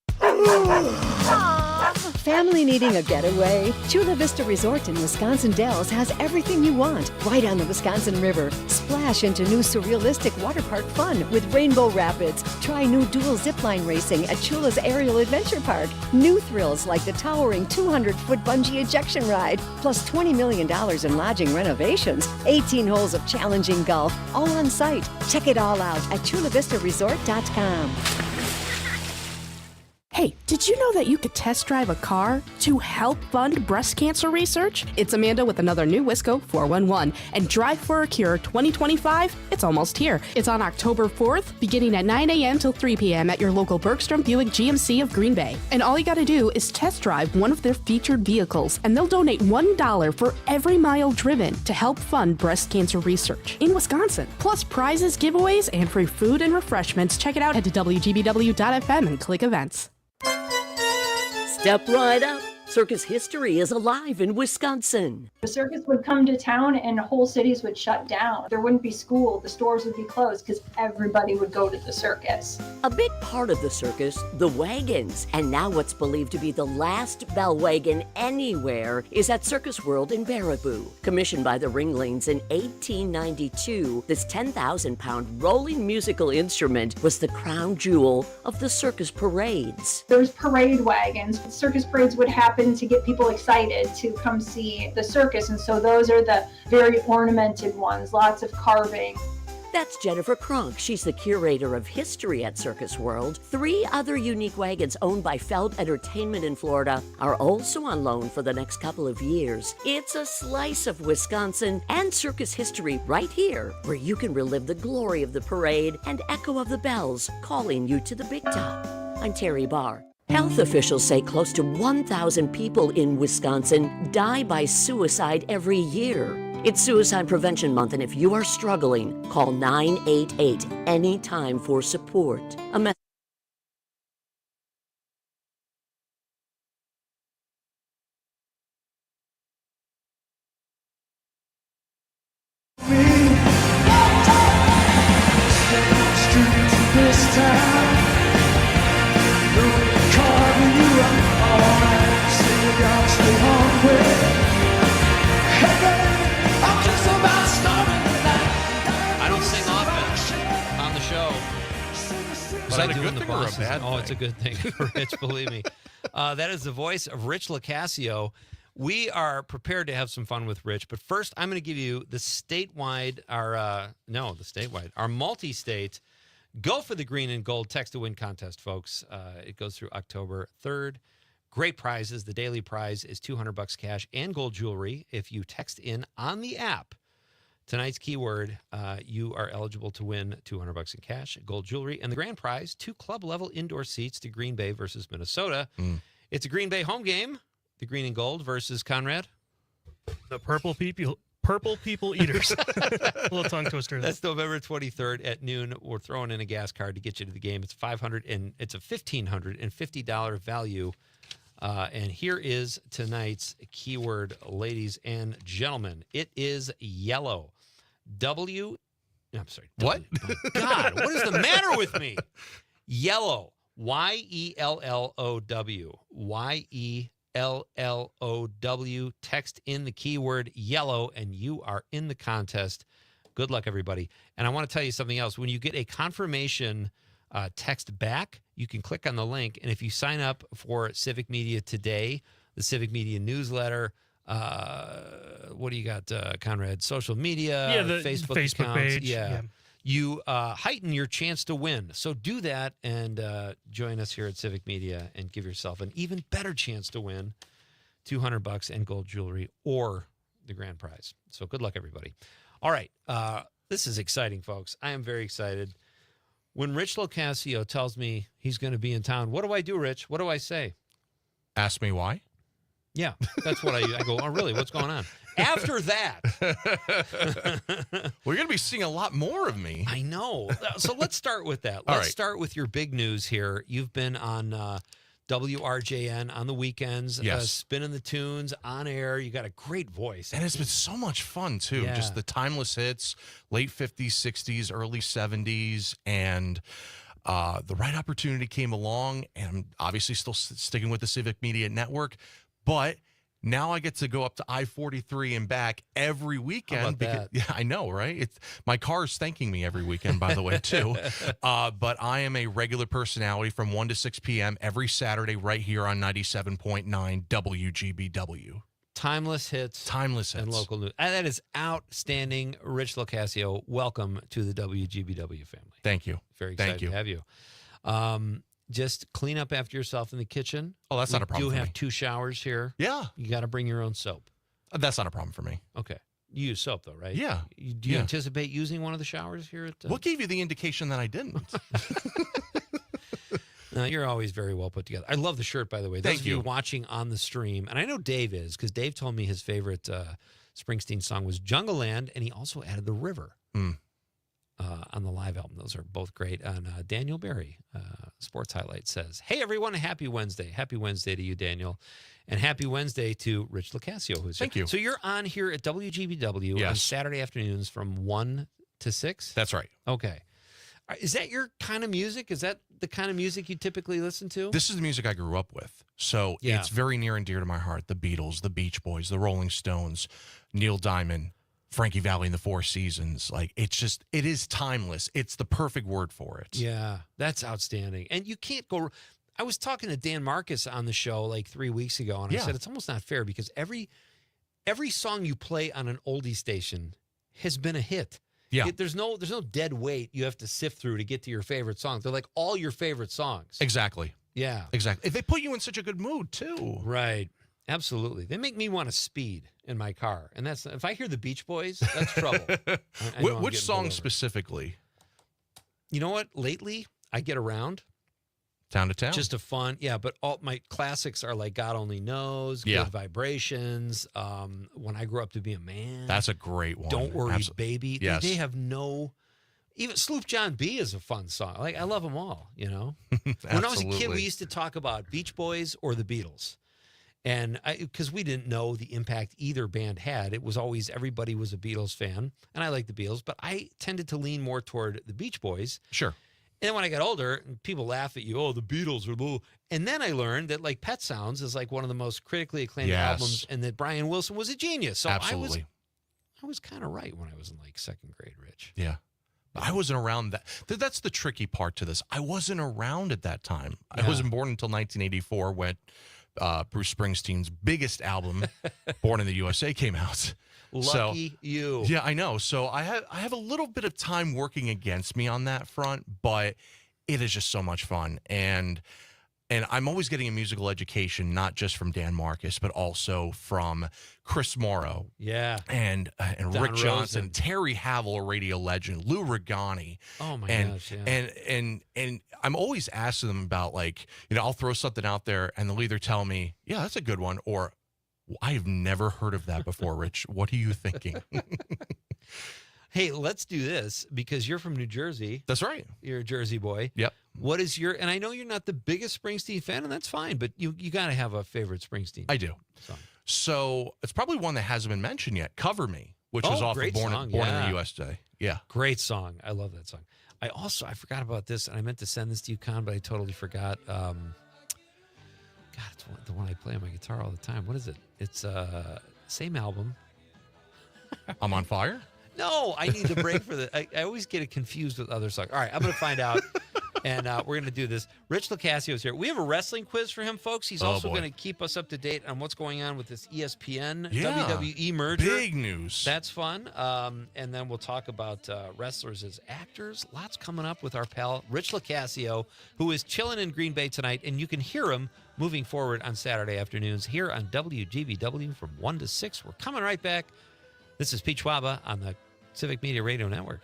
Family needing a getaway? Chula Vista Resort in Wisconsin Dells has everything you want right on the Wisconsin River. Splash into new surrealistic water park fun with rainbow rapids. Try new dual zipline racing at Chula's Aerial Adventure Park. New thrills like the towering 200-foot bungee ejection ride, plus $20 million in lodging renovations. 18 holes of challenging golf, all on site. Check it all out at chulavistaresort.com. Hey, did you know that you could test drive a car to help fund breast cancer research? It's Amanda with another new Wisco 411. And Drive for a Cure 2025, it's almost here. It's on October 4th, beginning at 9 a.m. till 3 p.m. at your local Bergstrom Buick GMC of Green Bay. And all you gotta do is test drive one of their featured vehicles, and they'll donate $1 for every mile driven to help fund breast cancer research in Wisconsin. Plus prizes, giveaways, and free food and refreshments. Check it out. Head to WGBW.FM and click events. Step right up. Circus history is alive in Wisconsin. The circus would come to town and whole cities would shut down. There wouldn't be school, the stores would be closed because everybody would go to the circus. A big part of the circus, the wagons. And now what's believed to be the last bell wagon anywhere is at Circus World in Baraboo. Commissioned by the Ringlings in 1892, this 10,000-pound rolling musical instrument was the crown jewel of the circus parades. There's parade wagons. Circus parades would happen to get people excited to come see the circus, and so those are the very ornamented ones, lots of carving. That's Jennifer Kronk. She's the curator of history at Circus World. 3 other unique wagons owned by Feld Entertainment in Florida are also on loan for the next couple of years. It's a slice of Wisconsin and circus history right here, where you can relive the glory of the parade and echo of the bells calling you to the big top. I'm Terry Barr. Health officials say close to 1,000 people in Wisconsin die by suicide every year. It's Suicide Prevention Month, and if you are struggling, call 988 anytime for support. I don't sing often on the show. Is that a good thing or a bad thing? Oh, it's a good thing for Rich, believe me. That is the voice of Rich LoCascio. We are prepared to have some fun with Rich, but first I'm going to give you the statewide, our multi-state Go for the Green and Gold Text to Win contest, folks. It goes through October 3rd. Great prizes. The daily prize is $200 cash and gold jewelry. If you text in on the app tonight's keyword, you are eligible to win $200 in cash, gold jewelry, and the grand prize, 2 club-level indoor seats to Green Bay versus Minnesota. It's a Green Bay home game. The Green and Gold versus Conrad. The Purple People Eaters. A little tongue twister. That's November 23rd at noon. We're throwing in a gas card to get you to the game. It's it's a $1,550 value. And here is tonight's keyword, ladies and gentlemen. It is yellow. I'm sorry. What? Oh, God, what is the matter with me? Yellow. YELLOW. YELLOW. Text in the keyword yellow, and you are in the contest. Good luck, everybody. And I want to tell you something else. When you get a confirmation text back, you can click on the link, and if you sign up for Civic Media Today, the Civic Media newsletter, what do you got, Conrad? Social media, the Facebook accounts, page. Yeah. You heighten your chance to win. So do that and join us here at Civic Media and give yourself an even better chance to win $200 and gold jewelry or the grand prize. So good luck, everybody. All right. This is exciting, folks. I am very excited. When Rich LoCascio tells me he's going to be in town, what do I do, Rich? What do I say? Ask me why? Yeah, that's what I go, oh, really? What's going on? After that. We're going to be seeing a lot more of me. I know. So let's start with that. Let's start with your big news here. You've been on WRJN on the weekends. Yes. Spinning the tunes on air. You got a great voice. And it's been so much fun, too. Yeah. Just the timeless hits, late 50s, 60s, early 70s. And the right opportunity came along. And I'm obviously still sticking with the Civic Media Network. But now I get to go up to I-43 and back every weekend. How about that? Yeah, I know, right? My car's thanking me every weekend, by the way, too. But I am a regular personality from 1 to 6 p.m. every Saturday right here on 97.9 WGBW. Timeless hits. And local news. That is outstanding. Rich Locascio, welcome to the WGBW family. Thank you. Very excited to have you. Just clean up after yourself in the kitchen. Oh, that's not a problem We do for have me. 2 showers here. Yeah. You got to bring your own soap. That's not a problem for me. Okay. You use soap, though, right? Yeah. Do you anticipate using one of the showers here at What gave you the indication that I didn't? No, you're always very well put together. I love the shirt, by the way. Those Thank of you. watching on the stream, and I know Dave is, because Dave told me his favorite Springsteen song was Jungle Land, and he also added The River on the live album. Those are both great. And Daniel Berry, Sports Highlights, says, "Hey, everyone, happy Wednesday. Happy Wednesday to you, Daniel. And happy Wednesday to Rich Locascio, who's Thank here." you. So you're on here at WGBW on Yes. Saturday afternoons from 1 to 6? That's right. Okay. Is that your kind of music? Is that the kind of music you typically listen to? This is the music I grew up with. So Yeah. it's very near and dear to my heart. The Beatles, the Beach Boys, the Rolling Stones, Neil Diamond, Frankie Valli and the Four Seasons. Like, it is timeless. It's the perfect word for it. Yeah, that's outstanding. And you can't go. I was talking to Dan Marcus on the show like 3 weeks ago, and I Yeah. said it's almost not fair because every song you play on an oldie station has been a hit. Yeah. There's no dead weight you have to sift through to get to your favorite songs. They're like all your favorite songs. Exactly. Yeah. Exactly. They put you in such a good mood, too. Right. Absolutely. They make me want to speed in my car. And that's if I hear the Beach Boys, that's trouble. I know I'm Which getting song pulled over. specifically? You know what? Lately, I get around. Town to Town? Just a fun, yeah. But all my classics are like God Only Knows, Yeah. Good Vibrations, When I Grew Up to Be a Man. That's a great one. Don't Worry, Absol- Baby. Yes. They have no. Even Sloop John B is a fun song. Like I love them all. You know. When I was a kid, Absolutely. we used to talk about Beach Boys or the Beatles, and because we didn't know the impact either band had, it was always everybody was a Beatles fan, and I like the Beatles, but I tended to lean more toward the Beach Boys. Sure. And then when I got older, people laugh at you. Oh, the Beatles are little. And then I learned that like Pet Sounds is like one of the most critically acclaimed Yes. albums, and that Brian Wilson was a genius. So Absolutely. I was kind of right when I was in like second grade, Rich. Yeah. I wasn't around that. That's the tricky part to this. I wasn't around at that time. I Yeah. wasn't born until 1984 when Bruce Springsteen's biggest album, Born in the USA, came out. Lucky you. Yeah, I know. So I have a little bit of time working against me on that front, but it is just so much fun. And I'm always getting a musical education, not just from Dan Marcus, but also from Chris Morrow. Yeah. And Don Rick Johnson, Rosen. Terry Havel, a radio legend, Lou Regani. Oh my and, gosh, yeah. And I'm always asking them about, like, I'll throw something out there and they'll either tell me, yeah, that's a good one, or I've never heard of that before, Rich. What are you thinking? Hey, let's do this because you're from New Jersey. That's right. You're a Jersey boy. Yep. What is your, and I know you're not the biggest Springsteen fan, and that's fine, but you got to have a favorite Springsteen I do. song. So it's probably one that hasn't been mentioned yet. Cover Me, which was Oh, off of great Born song, in yeah. the USA. Yeah. Great song. I love that song. I forgot about this, and I meant to send this to you, Con, but I totally forgot. God, it's the one I play on my guitar all the time. What is it? It's same album. I'm on Fire? No, I need to break for the. I always get it confused with other songs. All right, I'm going to find out, and we're going to do this. Rich Locascio is here. We have a wrestling quiz for him, folks. He's also boy. going to keep us up to date on what's going on with this ESPN Yeah. WWE merger. Big news. That's fun. And then we'll talk about wrestlers as actors. Lots coming up with our pal, Rich Locascio, who is chilling in Green Bay tonight. And you can hear him moving forward on Saturday afternoons here on WGBW from 1 to 6. We're coming right back. This is Pete Schwaba on the Civic Media Radio Network.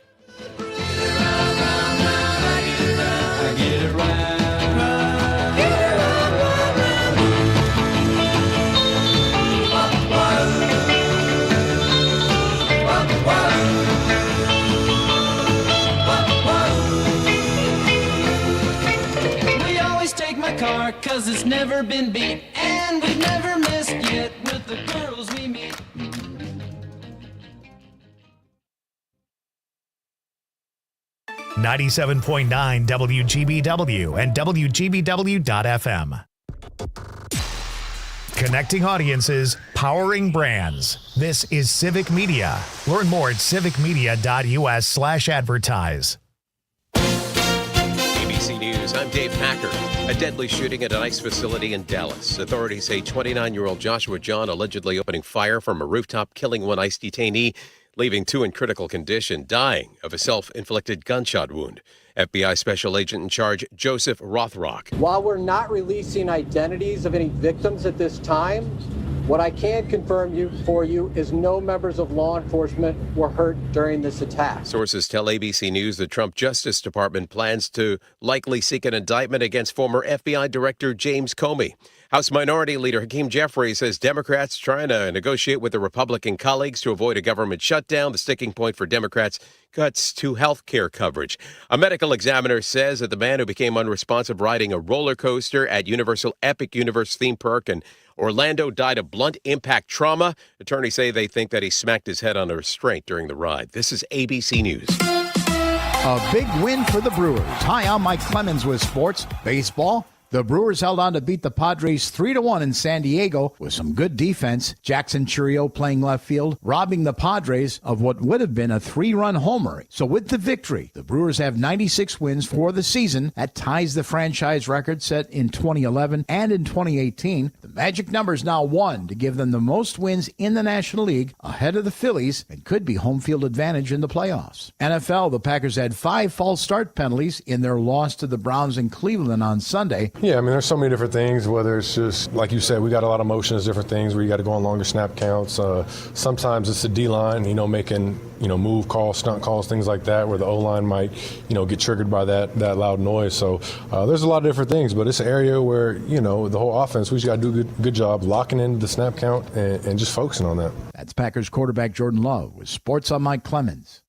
We always take my car 'cause it's never never been beat, and we've never missed yet with the girls we meet. .9 WGBW and WGBW.FM. Connecting audiences, powering brands. This is Civic Media. Learn more at civicmedia.us/advertise. ABC News, I'm Dave Packer. A deadly shooting at an ICE facility in Dallas. Authorities say 29-year-old Joshua John allegedly opening fire from a rooftop, killing one ICE detainee, leaving two in critical condition, dying of a self-inflicted gunshot wound. FBI Special Agent in Charge Joseph Rothrock. While we're not releasing identities of any victims at this time, what I can confirm for you is no members of law enforcement were hurt during this attack. Sources tell ABC News the Trump Justice Department plans to likely seek an indictment against former FBI Director James Comey. House Minority Leader Hakeem Jeffries says Democrats trying to negotiate with their Republican colleagues to avoid a government shutdown. The sticking point for Democrats, cuts to health care coverage. A medical examiner says that the man who became unresponsive riding a roller coaster at Universal Epic Universe theme park in Orlando died of blunt impact trauma. Attorneys say they think that he smacked his head on a restraint during the ride. This is ABC News. A big win for the Brewers. Hi, I'm Mike Clemens with sports. Baseball. The Brewers held on to beat the Padres 3-1 in San Diego with some good defense. Jackson Chourio playing left field, robbing the Padres of what would have been a 3-run homer. So with the victory, the Brewers have 96 wins for the season. That ties the franchise record set in 2011 and in 2018. The magic number is now 1 to give them the most wins in the National League, ahead of the Phillies, and could be home field advantage in the playoffs. NFL, the Packers had 5 false start penalties in their loss to the Browns in Cleveland on Sunday. Yeah, I mean, there's so many different things, whether it's just, like you said, we got a lot of motions, different things where you got to go on longer snap counts. Sometimes it's the D-line, making, move calls, stunt calls, things like that, where the O-line might, get triggered by that loud noise. So there's a lot of different things, but it's an area where, the whole offense, we just got to do a good job locking into the snap count and just focusing on that. That's Packers quarterback Jordan Love with Sports on Mike Clemens.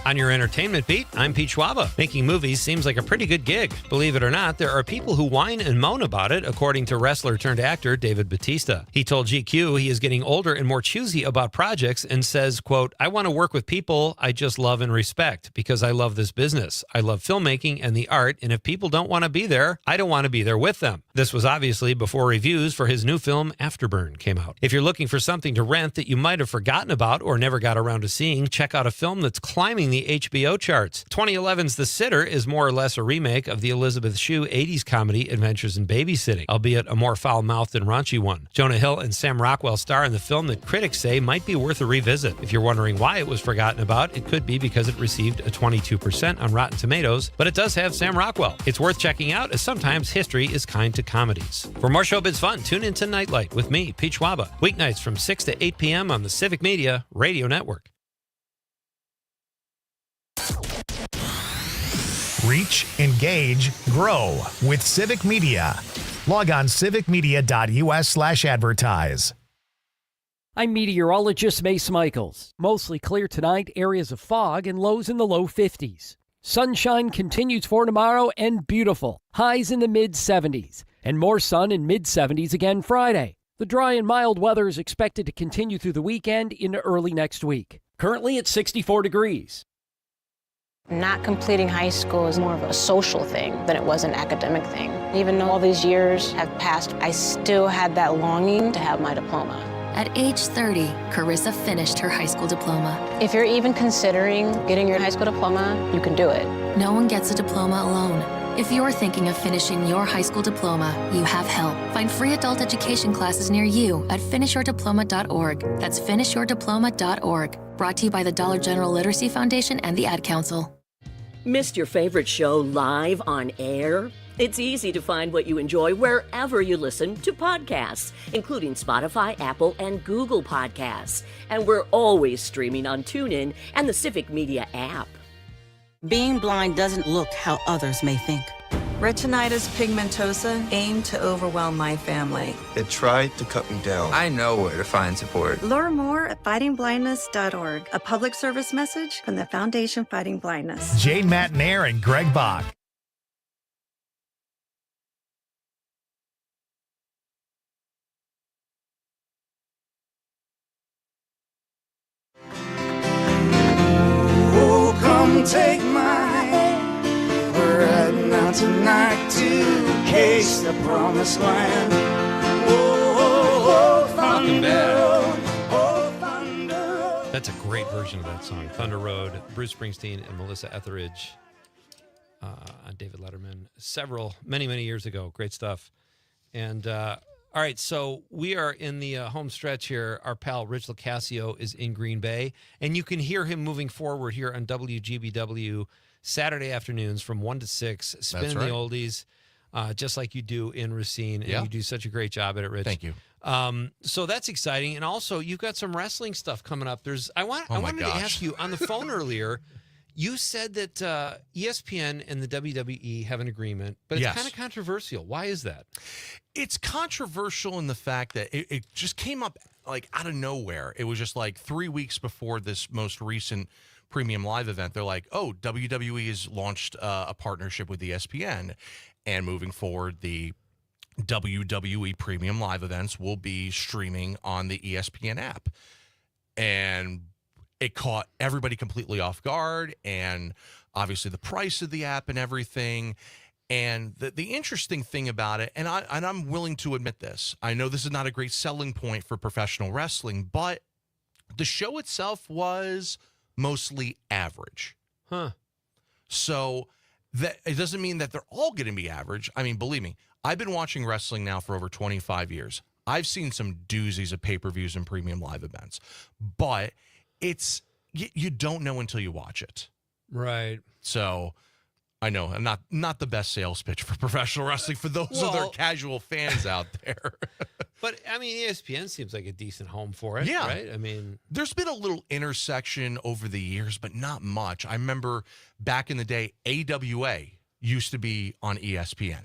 On your entertainment beat, I'm Pete Schwaba. Making movies seems like a pretty good gig. Believe it or not, there are people who whine and moan about it, according to wrestler-turned-actor David Bautista. He told GQ he is getting older and more choosy about projects and says, quote, I want to work with people I just love and respect because I love this business. I love filmmaking and the art, and if people don't want to be there, I don't want to be there with them. This was obviously before reviews for his new film, Afterburn, came out. If you're looking for something to rent that you might have forgotten about or never got around to seeing, check out a film that's climbing the HBO charts. 2011's The Sitter is more or less a remake of the Elizabeth Shue 80s comedy Adventures in Babysitting, albeit a more foul-mouthed and raunchy one. Jonah Hill and Sam Rockwell star in the film that critics say might be worth a revisit. If you're wondering why it was forgotten about, it could be because it received a 22% on Rotten Tomatoes, but it does have Sam Rockwell. It's worth checking out, as sometimes history is kind to comedies. For more showbiz fun, tune into Nite Lite with me, Pete Schwaba, weeknights from 6 to 8 p.m. on the Civic Media Radio Network. Reach, engage, grow with Civic Media. Log on civicmedia.us/advertise. I'm meteorologist Mace Michaels. Mostly clear tonight, areas of fog and lows in the low 50s. Sunshine continues for tomorrow and beautiful. Highs in the mid-70s. And more sun in mid-70s again Friday. The dry and mild weather is expected to continue through the weekend into early next week. Currently at 64 degrees. Not completing high school is more of a social thing than it was an academic thing. Even though all these years have passed, I still had that longing to have my diploma. At age 30, Carissa finished her high school diploma. If you're even considering getting your high school diploma, you can do it. No one gets a diploma alone. If you're thinking of finishing your high school diploma, you have help. Find free adult education classes near you at finishyourdiploma.org. That's finishyourdiploma.org. Brought to you by the Dollar General Literacy Foundation and the Ad Council. Missed your favorite show live on air? It's easy to find what you enjoy wherever you listen to podcasts, including Spotify, Apple, and Google Podcasts. And we're always streaming on TuneIn and the Civic Media app. Being blind doesn't look how others may think. Retinitis pigmentosa aimed to overwhelm my family. It tried to cut me down. I know where to find support. Learn more at fightingblindness.org, a public service message from the Foundation Fighting Blindness. Jane Matnair and Greg Bach. take my hand. We're heading out tonight to case the promised land. Oh, Welcome back. oh, thunder. That's a great version of that song, Thunder Road. Bruce Springsteen and Melissa Etheridge on David Letterman. Many years ago. Great stuff. And all right, so we are in the home stretch here. Our pal Rich LoCascio is in Green Bay, and you can hear him moving forward here on WGBW Saturday afternoons from 1 to 6, spinning the oldies, just like you do in Racine, and you do such a great job at it, Rich. Thank you. So that's exciting, and also you've got some wrestling stuff coming up. I wanted to ask you on the phone earlier. You said that ESPN and the WWE have an agreement, but it's kind of controversial. Why is that? It's controversial in the fact that it just came up like out of nowhere. It was just like 3 weeks before this most recent Premium Live event. They're like, oh, WWE has launched a partnership with ESPN, and moving forward, the WWE Premium Live events will be streaming on the ESPN app. And it caught everybody completely off guard, and obviously the price of the app and everything. And the interesting thing about it, and I'm willing to admit this, I know this is not a great selling point for professional wrestling, but the show itself was mostly average. Huh. So that it doesn't mean that they're all going to be average. I mean, believe me, I've been watching wrestling now for over 25 years. I've seen some doozies of pay-per-views and premium live events, but it's you don't know until you watch it. Right. So I know I'm not the best sales pitch for professional wrestling for those other casual fans out there. But I mean, ESPN seems like a decent home for it. Yeah. Right. I mean, there's been a little intersection over the years, but not much. I remember back in the day, AWA used to be on ESPN.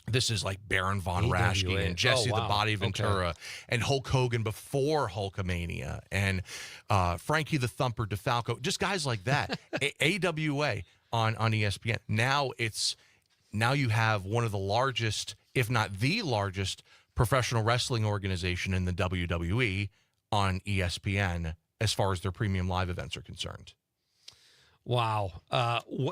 This is like Baron Von Raschke and Jesse the Body Ventura and Hulk Hogan before Hulkamania and Frankie the Thumper DeFalco, just guys like that. AWA on ESPN. Now you have one of the largest, if not the largest, professional wrestling organization in the WWE on ESPN as far as their premium live events are concerned. Wow.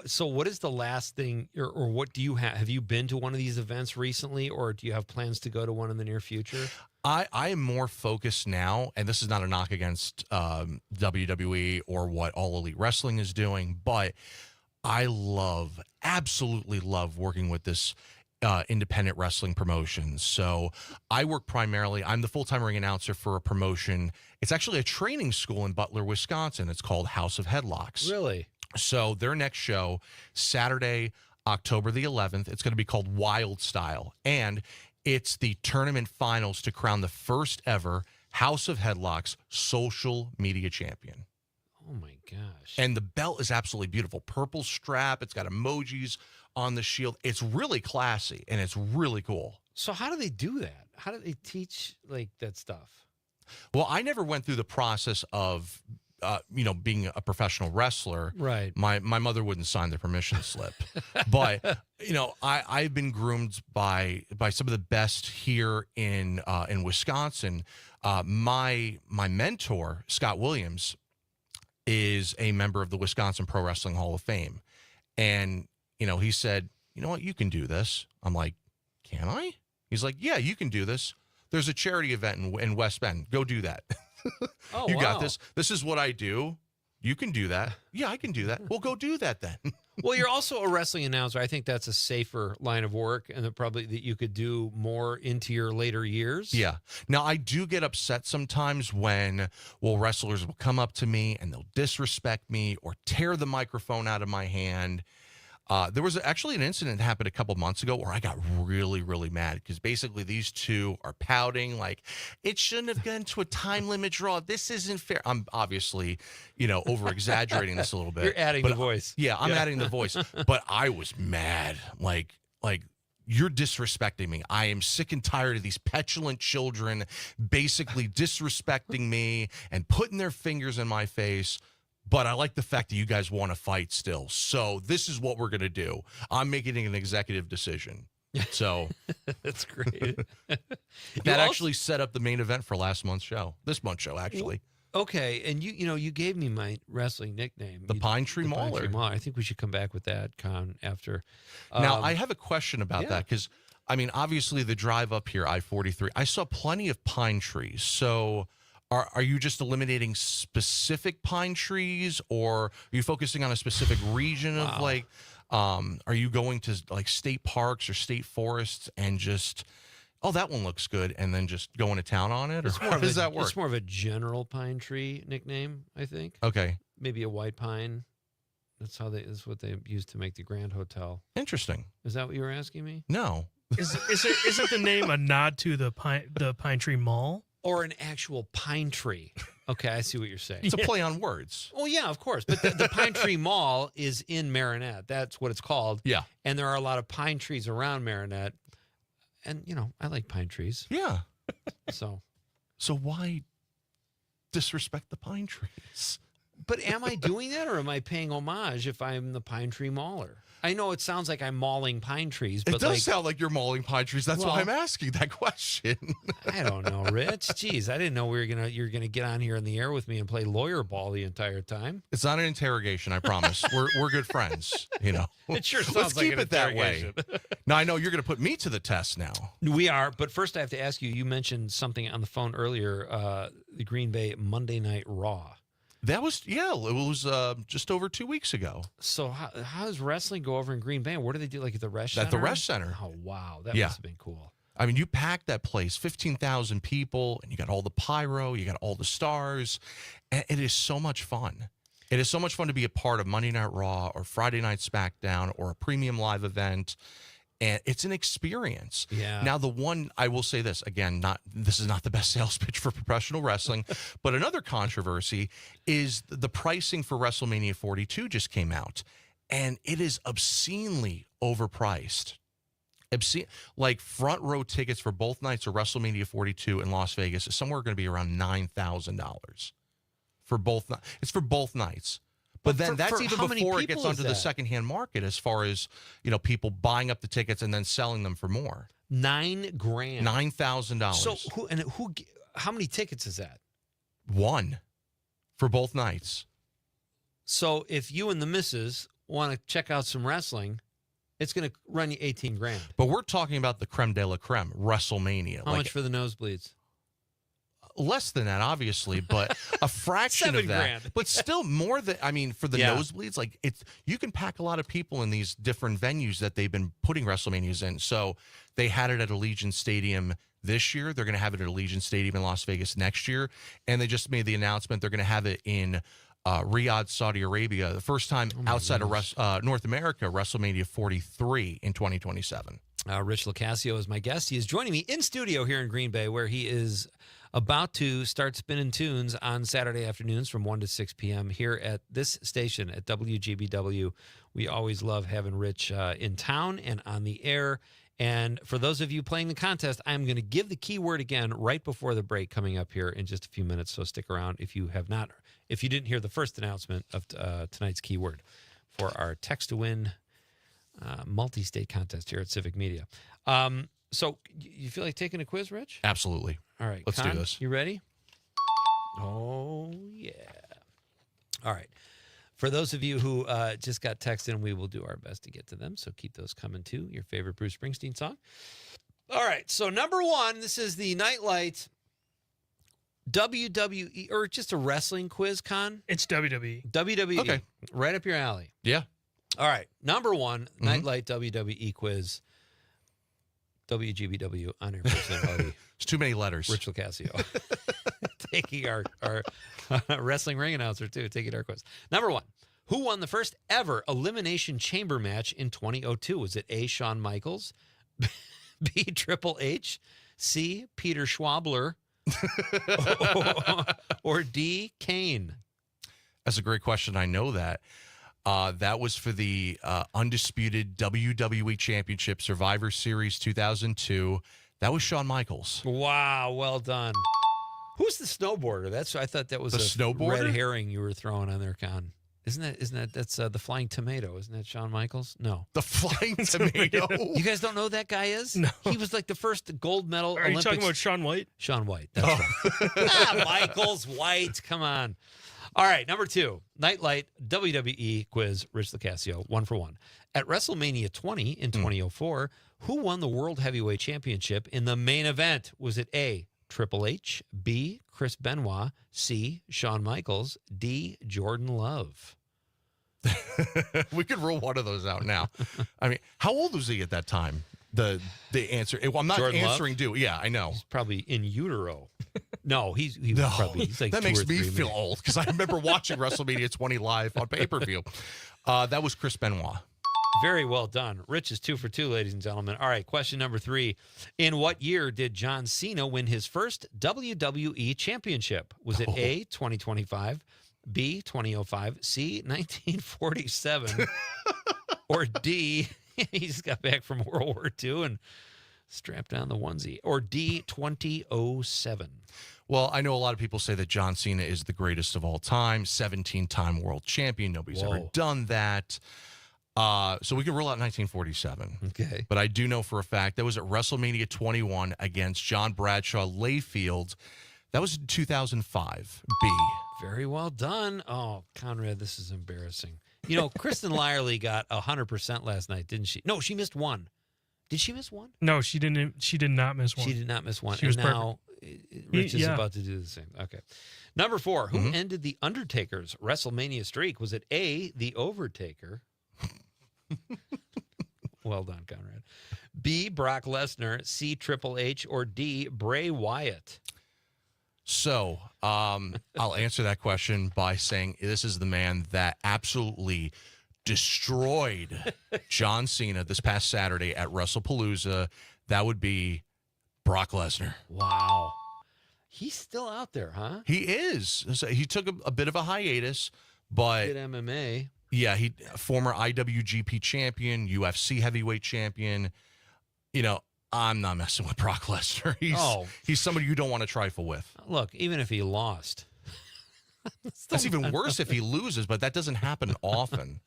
So what is the last thing, or what do you have? Have you been to one of these events recently, or do you have plans to go to one in the near future? I am more focused now, and this is not a knock against WWE or what All Elite Wrestling is doing, but I absolutely love working with this independent wrestling promotions. So I work primarily, I'm the full-time ring announcer for a promotion. It's actually a training school in Butler, Wisconsin. It's called House of Headlocks. Really? So their next show, Saturday, October the 11th, it's going to be called Wild Style. And it's the tournament finals to crown the first ever House of Headlocks social media champion. Oh my gosh. And the belt is absolutely beautiful. Purple strap. It's got emojis on the shield. It's really classy and it's really cool. So how do they do that? How do they teach like that stuff? Well, I never went through the process of being a professional wrestler. Right. My mother wouldn't sign the permission slip. But, I've been groomed by some of the best here in Wisconsin. My mentor, Scott Williams, is a member of the Wisconsin Pro Wrestling Hall of Fame. And, he said, you know what, you can do this. I'm like, can I? He's like, yeah, you can do this. There's a charity event in West Bend. Go do that. Oh, you got wow. this. This is what I do. You can do that. Yeah, I can do that. Well, go do that then. Well, you're also a wrestling announcer. I think that's a safer line of work, and that you could do more into your later years. Yeah. Now, I do get upset sometimes when, wrestlers will come up to me and they'll disrespect me or tear the microphone out of my hand. There was actually an incident that happened a couple months ago where I got really, really mad because basically these two are pouting like, it shouldn't have gone to a time limit draw. This isn't fair. I'm obviously, over-exaggerating this a little bit. You're adding the voice. Yeah, I'm adding the voice. But I was mad. Like you're disrespecting me. I am sick and tired of these petulant children basically disrespecting me and putting their fingers in my face. But I like the fact that you guys want to fight still. So this is what we're going to do. I'm making an executive decision. So that's great. That actually set up the main event for this month's show, actually. Okay, and you gave me my wrestling nickname, The Pine Tree the Pine Mauler. Tree Mauler. I think we should come back with that, Con, after. Now, I have a question about yeah. that because, I mean, obviously the drive up here, I-43, I saw plenty of pine trees. So are you just eliminating specific pine trees, or are you focusing on a specific region of like, are you going to like state parks or state forests and just, oh, that one looks good, and then just going to town on it? Or how does that work? It's more of a general pine tree nickname, I think. Okay. Maybe a white pine. That's what they use to make the Grand Hotel. Interesting. Is that what you were asking me? No. Isn't the name a nod to the Pine Tree Mall? Or an actual pine tree. Okay, I see what you're saying. It's a play on words. Well, yeah, of course. But the Pine Tree Mall is in Marinette. That's what it's called. Yeah. And there are a lot of pine trees around Marinette. And, I like pine trees. Yeah. So why disrespect the pine trees? But am I doing that, or am I paying homage if I'm the Pine Tree Mauler? I know it sounds like I'm mauling pine trees, but it does sound like you're mauling pine trees. That's why I'm asking that question. I don't know, Rich. Jeez, I didn't know you're gonna get on here in the air with me and play lawyer ball the entire time. It's not an interrogation, I promise. We're good friends, It sure sounds Let's like keep an it that way. interrogation. Now I know you're going to put me to the test now. We are, but first I have to ask you. You mentioned something on the phone earlier. The Green Bay Monday Night Raw. That was it was just over 2 weeks ago. So how does wrestling go over in Green Bay? What do they do, like at the Resch Center? At the Resch Center. Oh wow, that must have been cool. I mean, you packed that place, 15,000 people, and you got all the pyro, you got all the stars, and it is so much fun. It is so much fun to be a part of Monday Night Raw or Friday Night SmackDown or a premium live event. And it's an experience. Yeah. Now, the one, I will say this, again, this is not the best sales pitch for professional wrestling, but another controversy is the pricing for WrestleMania 42 just came out, and it is obscenely overpriced. Like front row tickets for both nights of WrestleMania 42 in Las Vegas is somewhere going to be around $9,000 for both. It's for both nights. But then that's even before it gets onto the secondhand market, as far as people buying up the tickets and then selling them for more. $9,000. $9,000. So how many tickets is that? One for both nights. So if you and the missus want to check out some wrestling, it's going to run you $18,000. But we're talking about the creme de la creme, WrestleMania. How much for the nosebleeds? Less than that, obviously, but a fraction of that. $7,000. But still more than, for the nosebleeds, you can pack a lot of people in these different venues that they've been putting WrestleManias in. So they had it at Allegiant Stadium this year. They're going to have it at Allegiant Stadium in Las Vegas next year. And they just made the announcement they're going to have it in Riyadh, Saudi Arabia, the first time outside of North America, WrestleMania 43 in 2027. Rich Locascio is my guest. He is joining me in studio here in Green Bay, where he is about to start spinning tunes on Saturday afternoons from 1 to 6 p.m. here at this station at WGBW. We always love having Rich in town and on the air. And for those of you playing the contest, I'm going to give the keyword again right before the break coming up here in just a few minutes. So stick around if you didn't hear the first announcement of tonight's keyword for our text to win multi-state contest here at Civic Media. So you feel like taking a quiz, Rich? Absolutely. All right. Let's do this. You ready? Oh, yeah. All right. For those of you who just got texted, we will do our best to get to them. So keep those coming too. Your favorite Bruce Springsteen song. All right. So number one, this is the Nite Lite WWE, or just a wrestling quiz, Con? It's WWE. WWE. Okay. Right up your alley. Yeah. All right. Number one, Nite Lite WWE quiz. WGBW on air personality. It's too many letters. Rich Locascio. Taking our wrestling ring announcer, too, taking our quiz. Number one, who won the first ever Elimination Chamber match in 2002? Was it A, Shawn Michaels, B, Triple H, C, Peter Schwabler, or D, Kane? That's a great question. I know that. That was for the undisputed WWE Championship Survivor Series 2002. That was Shawn Michaels. Wow, well done. Who's the snowboarder? I thought that was the snowboarder? red herring you were throwing on there, Con. Isn't that the Flying Tomato? Isn't that Shawn Michaels? No. The Flying Tomato? You guys don't know who that guy is? No. He was like the first gold medal Are Olympics. you talking about Shaun White? Shaun White. That's right. Michaels, White. Come on. All right, number 2. Nite Lite WWE quiz. Rich Lacasio, 1 for 1. At WrestleMania 20 in 2004, who won the World Heavyweight Championship in the main event? Was it A, Triple H, B, Chris Benoit, C, Shawn Michaels, D, Jordan Love? We could rule one of those out now. I mean, how old was he at that time? The answer. Well, I'm not Jordan answering. Love? Yeah, I know. He's probably in utero. No, he's No, probably he's like that 2 makes or me 3 feel maybe. old because I remember watching WrestleMania 20 live on pay-per-view. That was Chris Benoit. Very well done. Rich is 2 for 2, ladies and gentlemen. All right, question number 3. In what year did John Cena win his first WWE championship? Was it A, 2025, B, 2005, C, 1947, or D, he just got back from World War II and strapped on the onesie, or D, 2007? Well, I know a lot of people say that John Cena is the greatest of all time, 17-time world champion. Nobody's ever done that. So we can rule out 1947. Okay. But I do know for a fact that was at WrestleMania 21 against John Bradshaw Layfield. That was in 2005. B. Very well done. Oh, Conrad, this is embarrassing. You know, Kristen Lyerly got 100% last night, didn't she? No, she missed 1. Did she miss 1? No, she didn't. She did not miss 1. She did not miss 1. She and was now Rich is Yeah. about to do the same. Okay. Number 4. Who ended The Undertaker's WrestleMania streak? Was it A, The Overtaker? Well done, Conrad. B, Brock Lesnar, C, Triple H, or D, Bray Wyatt? So I'll answer that question by saying this is the man that absolutely destroyed John Cena this past Saturday at WrestlePalooza. That would be Brock Lesnar. Wow. He's still out there, huh? He is. So he took a bit of a hiatus, but Did MMA. yeah, he former IWGP champion, UFC heavyweight champion. You know, I'm not messing with Brock Lesnar. He's somebody you don't want to trifle with. Look, even if he lost. That's even worse if he loses, but that doesn't happen often.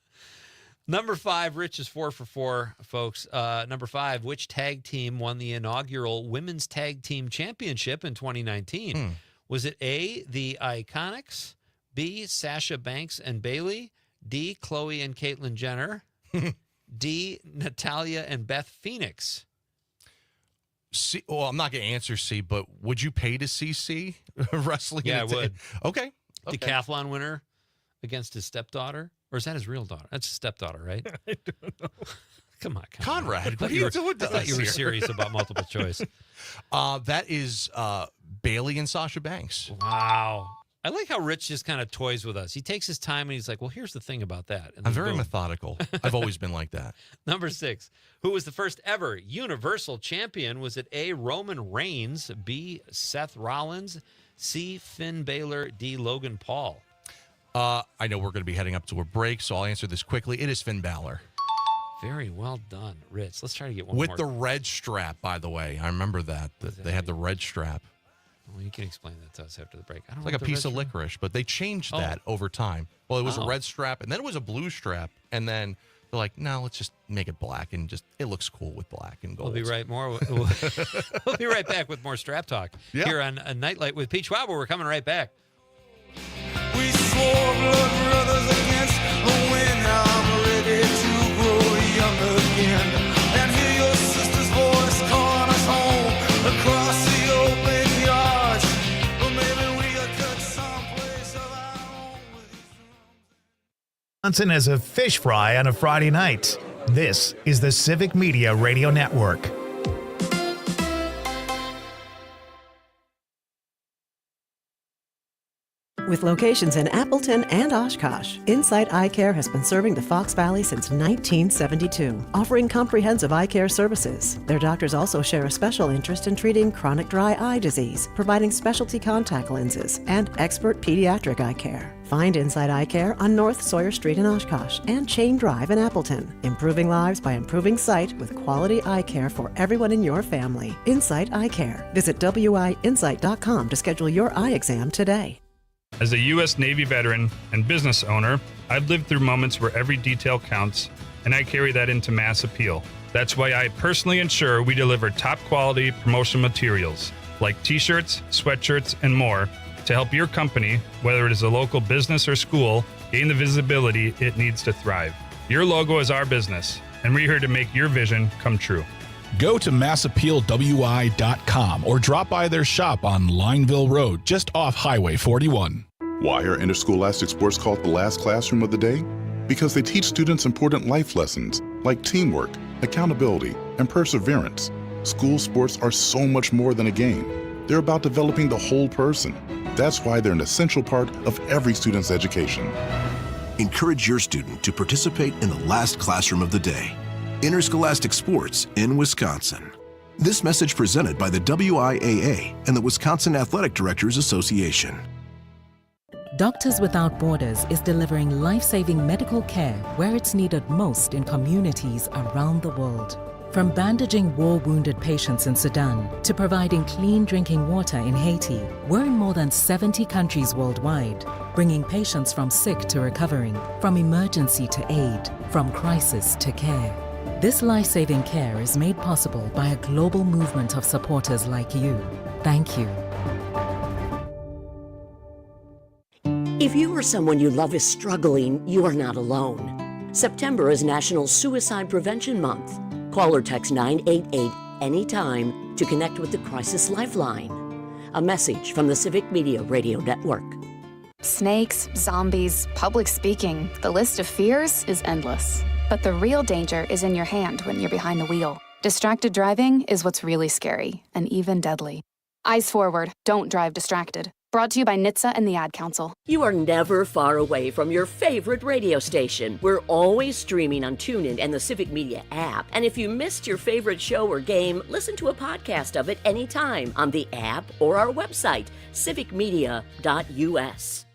Number 5, Rich is 4 for 4, folks. Number 5, which tag team won the inaugural Women's Tag Team Championship in 2019? Was it A, the Iconics, B, Sasha Banks and Bayley, D, Chloe and Caitlyn Jenner, D, Natalia and Beth Phoenix? C. Well, I'm not going to answer C, but would you pay to see C wrestling? Yeah, I would. Okay. Decathlon winner against his stepdaughter? Or is that his real daughter? That's his stepdaughter, right? I don't know. Come on, Conrad, what are you doing to I thought us you were here? serious about multiple choice. That is Bayley and Sasha Banks. Wow. I like how Rich just kind of toys with us. He takes his time and he's like, well, here's the thing about that. And I'm then very boom. methodical. I've always been like that. Number 6. Who was the first ever Universal Champion? Was it A, Roman Reigns, B, Seth Rollins, C, Finn Balor, D, Logan Paul? I know we're going to be heading up to a break, so I'll answer this quickly. It is Finn Balor. Very well done, Rich. Let's try to get one With more. the red strap, by the way. I remember that. They had the red strap. Well, you can explain that to us after the break. I don't It's know like a what the piece red of strap- licorice, but they changed that over time. Well, it was a Oh. red strap, and then it was a blue strap, and then they're like, no, let's just make it black, and just it looks cool with black and gold. We'll be right we'll be right back with more Strap Talk here on a Nite Lite with Pete Schwaba. We're coming right back. We swore blood brothers against the wind. Now I'm ready to grow young again and hear your sister's voice calling us home across the open yards. Or maybe we could cut someplace of our own with these drums. Johnson as a fish fry on a Friday night. This is the Civic Media Radio Network. With locations in Appleton and Oshkosh, Insight Eye Care has been serving the Fox Valley since 1972, offering comprehensive eye care services. Their doctors also share a special interest in treating chronic dry eye disease, providing specialty contact lenses, and expert pediatric eye care. Find Insight Eye Care on North Sawyer Street in Oshkosh and Chain Drive in Appleton. Improving lives by improving sight with quality eye care for everyone in your family. Insight Eye Care. Visit wiinsight.com to schedule your eye exam today. As a U.S. Navy veteran and business owner, I've lived through moments where every detail counts, and I carry that into mass appeal. That's why I personally ensure we deliver top quality promotional materials like t-shirts, sweatshirts, and more to help your company, whether it is a local business or school, gain the visibility it needs to thrive. Your logo is our business, and we're here to make your vision come true. Go to massappealwi.com or drop by their shop on Lineville Road, just off Highway 41. Why are interscholastic sports called the last classroom of the day? Because they teach students important life lessons like teamwork, accountability, and perseverance. School sports are so much more than a game. They're about developing the whole person. That's why they're an essential part of every student's education. Encourage your student to participate in the last classroom of the day. Interscholastic sports in Wisconsin. This message presented by the WIAA and the Wisconsin Athletic Directors Association. Doctors Without Borders is delivering life-saving medical care where it's needed most in communities around the world. From bandaging war-wounded patients in Sudan to providing clean drinking water in Haiti, we're in more than 70 countries worldwide, bringing patients from sick to recovering, from emergency to aid, from crisis to care. This life-saving care is made possible by a global movement of supporters like you. Thank you. If you or someone you love is struggling, you are not alone. September is National Suicide Prevention Month. Call or text 988 anytime to connect with the Crisis Lifeline. A message from the Civic Media Radio Network. Snakes, zombies, public speaking, the list of fears is endless. But the real danger is in your hand when you're behind the wheel. Distracted driving is what's really scary and even deadly. Eyes forward, don't drive distracted. Brought to you by NHTSA and the Ad Council. You are never far away from your favorite radio station. We're always streaming on TuneIn and the Civic Media app. And if you missed your favorite show or game, listen to a podcast of it anytime on the app or our website, civicmedia.us.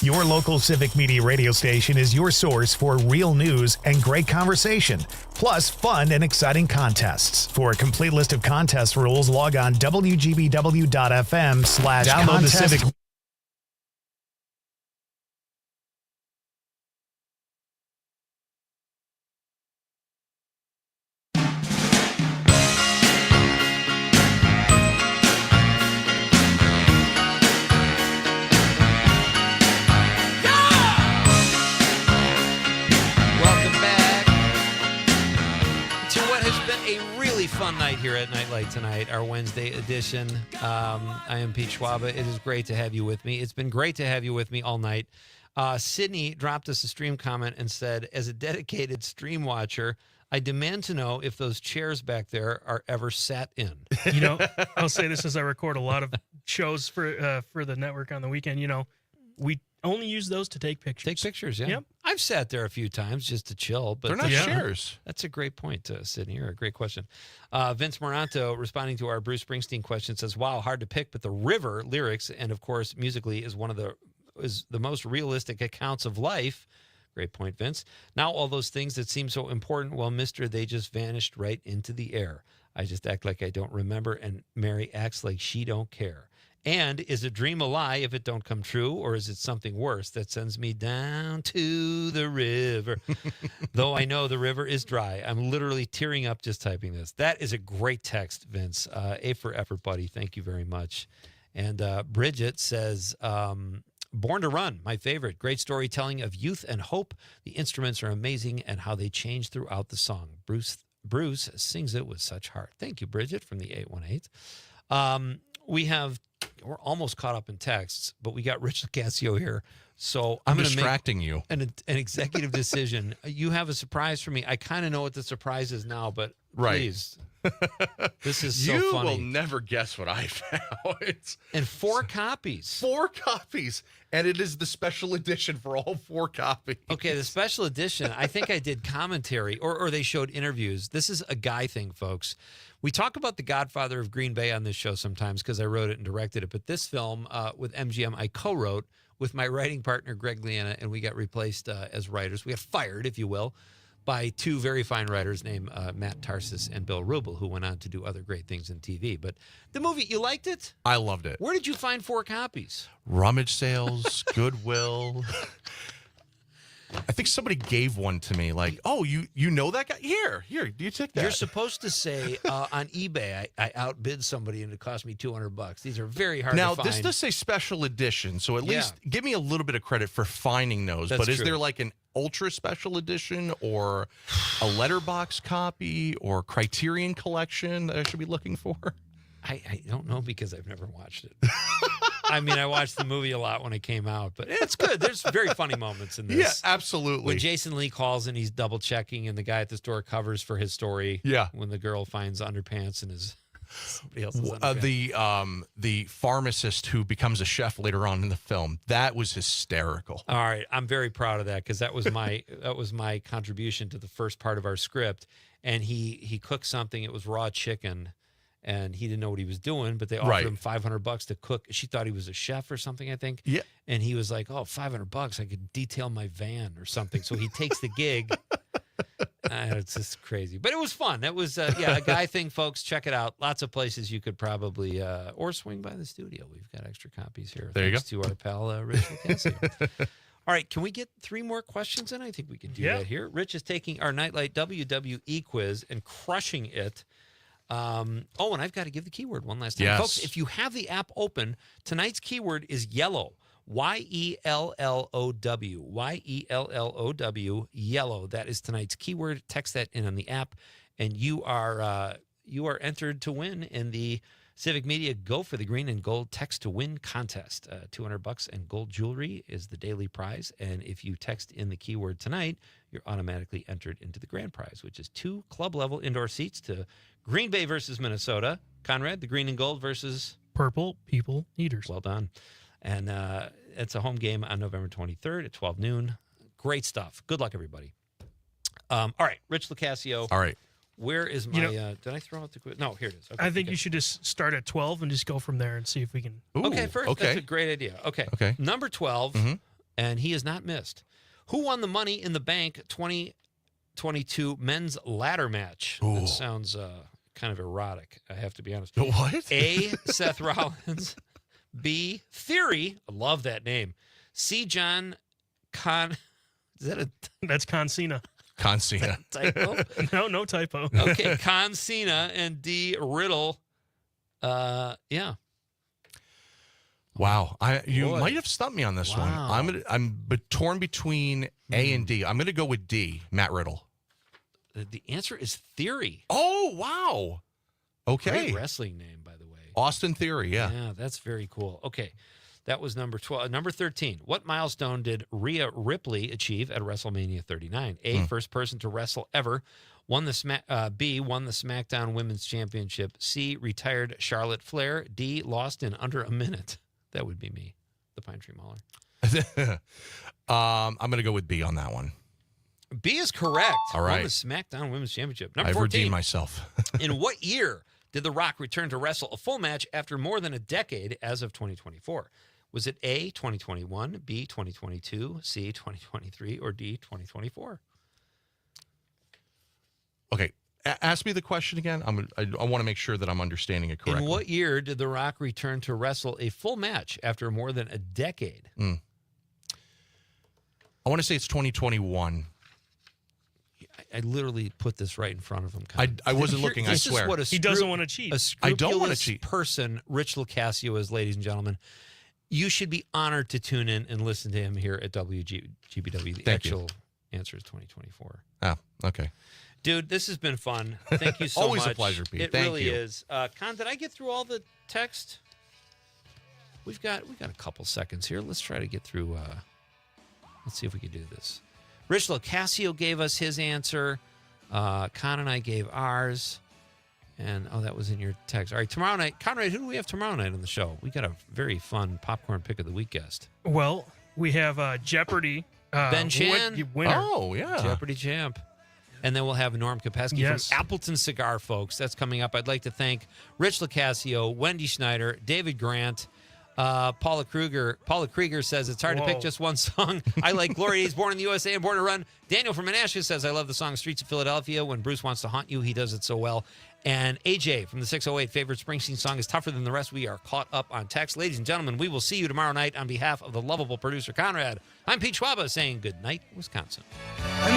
Your local Civic Media radio station is your source for real news and great conversation, plus fun and exciting contests. For a complete list of contest rules, log on wgbw.fm/download the Civic. Fun night here at Nite Lite tonight, our Wednesday edition. I am Pete Schwaba. It is great to have you with me. It's been great to have you with me all night. Sydney dropped us a stream comment and said, as a dedicated stream watcher, I demand to know if those chairs back there are ever sat in. You know, I'll say this as I record a lot of shows for the network on the weekend. You know, we only use those to take pictures. Take pictures, yeah. Yep. I've sat there a few times just to chill. But they're not chairs. That's a great point, Sydney. Or a great question. Vince Moranto, responding to our Bruce Springsteen question, says, wow, hard to pick, but the River lyrics, and of course, musically, is the most realistic accounts of life. Great point, Vince. Now all those things that seem so important, well, mister, they just vanished right into the air. I just act like I don't remember, and Mary acts like she don't care. And is a dream a lie if it don't come true, or is it something worse that sends me down to the river? Though I know the river is dry. I'm literally tearing up just typing this. That is a great text, Vince. A for effort, buddy. Thank you very much. And Bridget says, Born to Run, my favorite. Great storytelling of youth and hope. The instruments are amazing and how they change throughout the song. Bruce sings it with such heart. Thank you, Bridget, from the 818. We're almost caught up in texts, but we got Rich Lacasio here. So I'm going to distracting you. An executive decision. You have a surprise for me. I kind of know what the surprise is now, but please. This is so you funny. You will never guess what I found. And 4 copies. 4 copies. And it is the special edition for all 4 copies. Okay, the special edition, I think I did commentary or they showed interviews. This is a guy thing, folks. We talk about The Godfather of Green Bay on this show sometimes because I wrote it and directed it. But this film with MGM, I co-wrote with my writing partner, Greg Liana, and we got replaced as writers. We got fired, if you will, by 2 very fine writers named Matt Tarsis and Bill Rubel, who went on to do other great things in TV. But the movie, you liked it? I loved it. Where did you find 4 copies? Rummage sales, Goodwill. I think somebody gave one to me. Like, oh, you know that guy? Here, do you take that? You're supposed to say on eBay, I outbid somebody and it cost me $200. These are very hard now, to find. this does say special edition, so at least give me a little bit of credit for finding those. That's but is true. there like an ultra special edition or a letterbox copy or Criterion collection that I should be looking for? I don't know because I've never watched it. I mean, I watched the movie a lot when it came out, but it's good. There's very funny moments in this. Yeah, absolutely. When Jason Lee calls and he's double checking, and the guy at the store covers for his story. Yeah. When the girl finds underpants in his somebody else's underpants. The pharmacist who becomes a chef later on in the film, that was hysterical. All right, I'm very proud of that because that was my contribution to the first part of our script. And he cooked something. It was raw chicken. And he didn't know what he was doing, but they offered him $500 to cook. She thought he was a chef or something, I think. Yeah. And he was like, "Oh, $500, I could detail my van or something." So he takes the gig. It's just crazy, but it was fun. That was a guy thing, folks. Check it out. Lots of places you could probably or swing by the studio. We've got extra copies here. There you go. Thanks to our pal Rich Lucasio. All right, can we get 3 more questions in? I think we can do that here. Rich is taking our Nite Lite WWE quiz and crushing it. And I've got to give the keyword one last time. Yes. Folks, if you have the app open, tonight's keyword is yellow. YELLOW. YELLOW. Yellow. That is tonight's keyword. Text that in on the app, and you are entered to win in the Civic Media Go for the Green and Gold Text to Win contest. $200 and gold jewelry is the daily prize, and if you text in the keyword tonight, you're automatically entered into the grand prize, which is 2 club-level indoor seats to Green Bay versus Minnesota. Conrad, the green and gold versus Purple People Eaters. Well done. And it's a home game on November 23rd at 12 noon. Great stuff. Good luck, everybody. All right, Rich Lucasio. All right. Where is my... did I throw out the quiz? No, here it is. Okay, I think you should just start at 12 and just go from there and see if we can. Okay, first. That's a great idea. Okay. Number 12, and he has not missed. Who won the Money in the Bank 2022 men's ladder match? Ooh. That sounds kind of erotic, I have to be honest. What? A, Seth Rollins. B, Theory. I love that name. C, John Con... Is that a... That's Con Cena. Con Cena. Typo? No typo. Okay, Con Cena. And D, Riddle. Yeah. Wow, you Boy. might have stumped me on this one. I'm torn between A and D. I'm going to go with D, Matt Riddle. The answer is Theory. Oh, wow. Okay. Great wrestling name, by the way. Austin Theory, yeah. Yeah, that's very cool. Okay, that was number 12. Number 13. What milestone did Rhea Ripley achieve at WrestleMania 39? A, first person to wrestle ever. B, won the SmackDown Women's Championship. C, retired Charlotte Flair. D, lost in under a minute. That would be me, the Pine Tree Mauler. I'm going to go with B on that one. B is correct. All right. Won the SmackDown Women's Championship. Number I've 14. redeemed myself. In what year did The Rock return to wrestle a full match after more than a decade as of 2024? Was it A, 2021, B, 2022, C, 2023, or D, 2024? Okay. Ask me the question again. I want to make sure that I'm understanding it correctly. In what year did The Rock return to wrestle a full match after more than a decade? I want to say it's 2021. I literally put this right in front of him. I wasn't looking, I swear. Is what He doesn't want to cheat. I don't want to cheat. Person, Rich Lucasio is, ladies and gentlemen. You should be honored to tune in and listen to him here at WGBW. The actual answer is 2024. Oh, okay. Dude, this has been fun. Thank you so Always much. a pleasure, Pete. It Thank really you. is. Con, did I get through all the text? We've got a couple seconds here. Let's try to get through. Let's see if we can do this. Rich Lucasio gave us his answer. Con and I gave ours. And, that was in your text. All right, tomorrow night. Conrad, who do we have tomorrow night on the show? We got a very fun popcorn pick of the week guest. Well, we have Jeopardy. Ben Chan. Winner. Oh, yeah. Jeopardy champ. And then we'll have Norm Kopeski from Appleton Cigar, folks. That's coming up. I'd like to thank Rich Lucasio, Wendy Schneider, David Grant, Paula Krieger says it's hard to pick just one song. I like Gloria Days, Born in the USA and Born to Run. Daniel from Menasha says, I love the song Streets of Philadelphia. When Bruce wants to haunt you, he does it so well. And AJ from the 608, favorite Springsteen song is Tougher Than the Rest. We are caught up on text. Ladies and gentlemen, we will see you tomorrow night. On behalf of the lovable producer Conrad, I'm Pete Schwaba saying good night, Wisconsin. And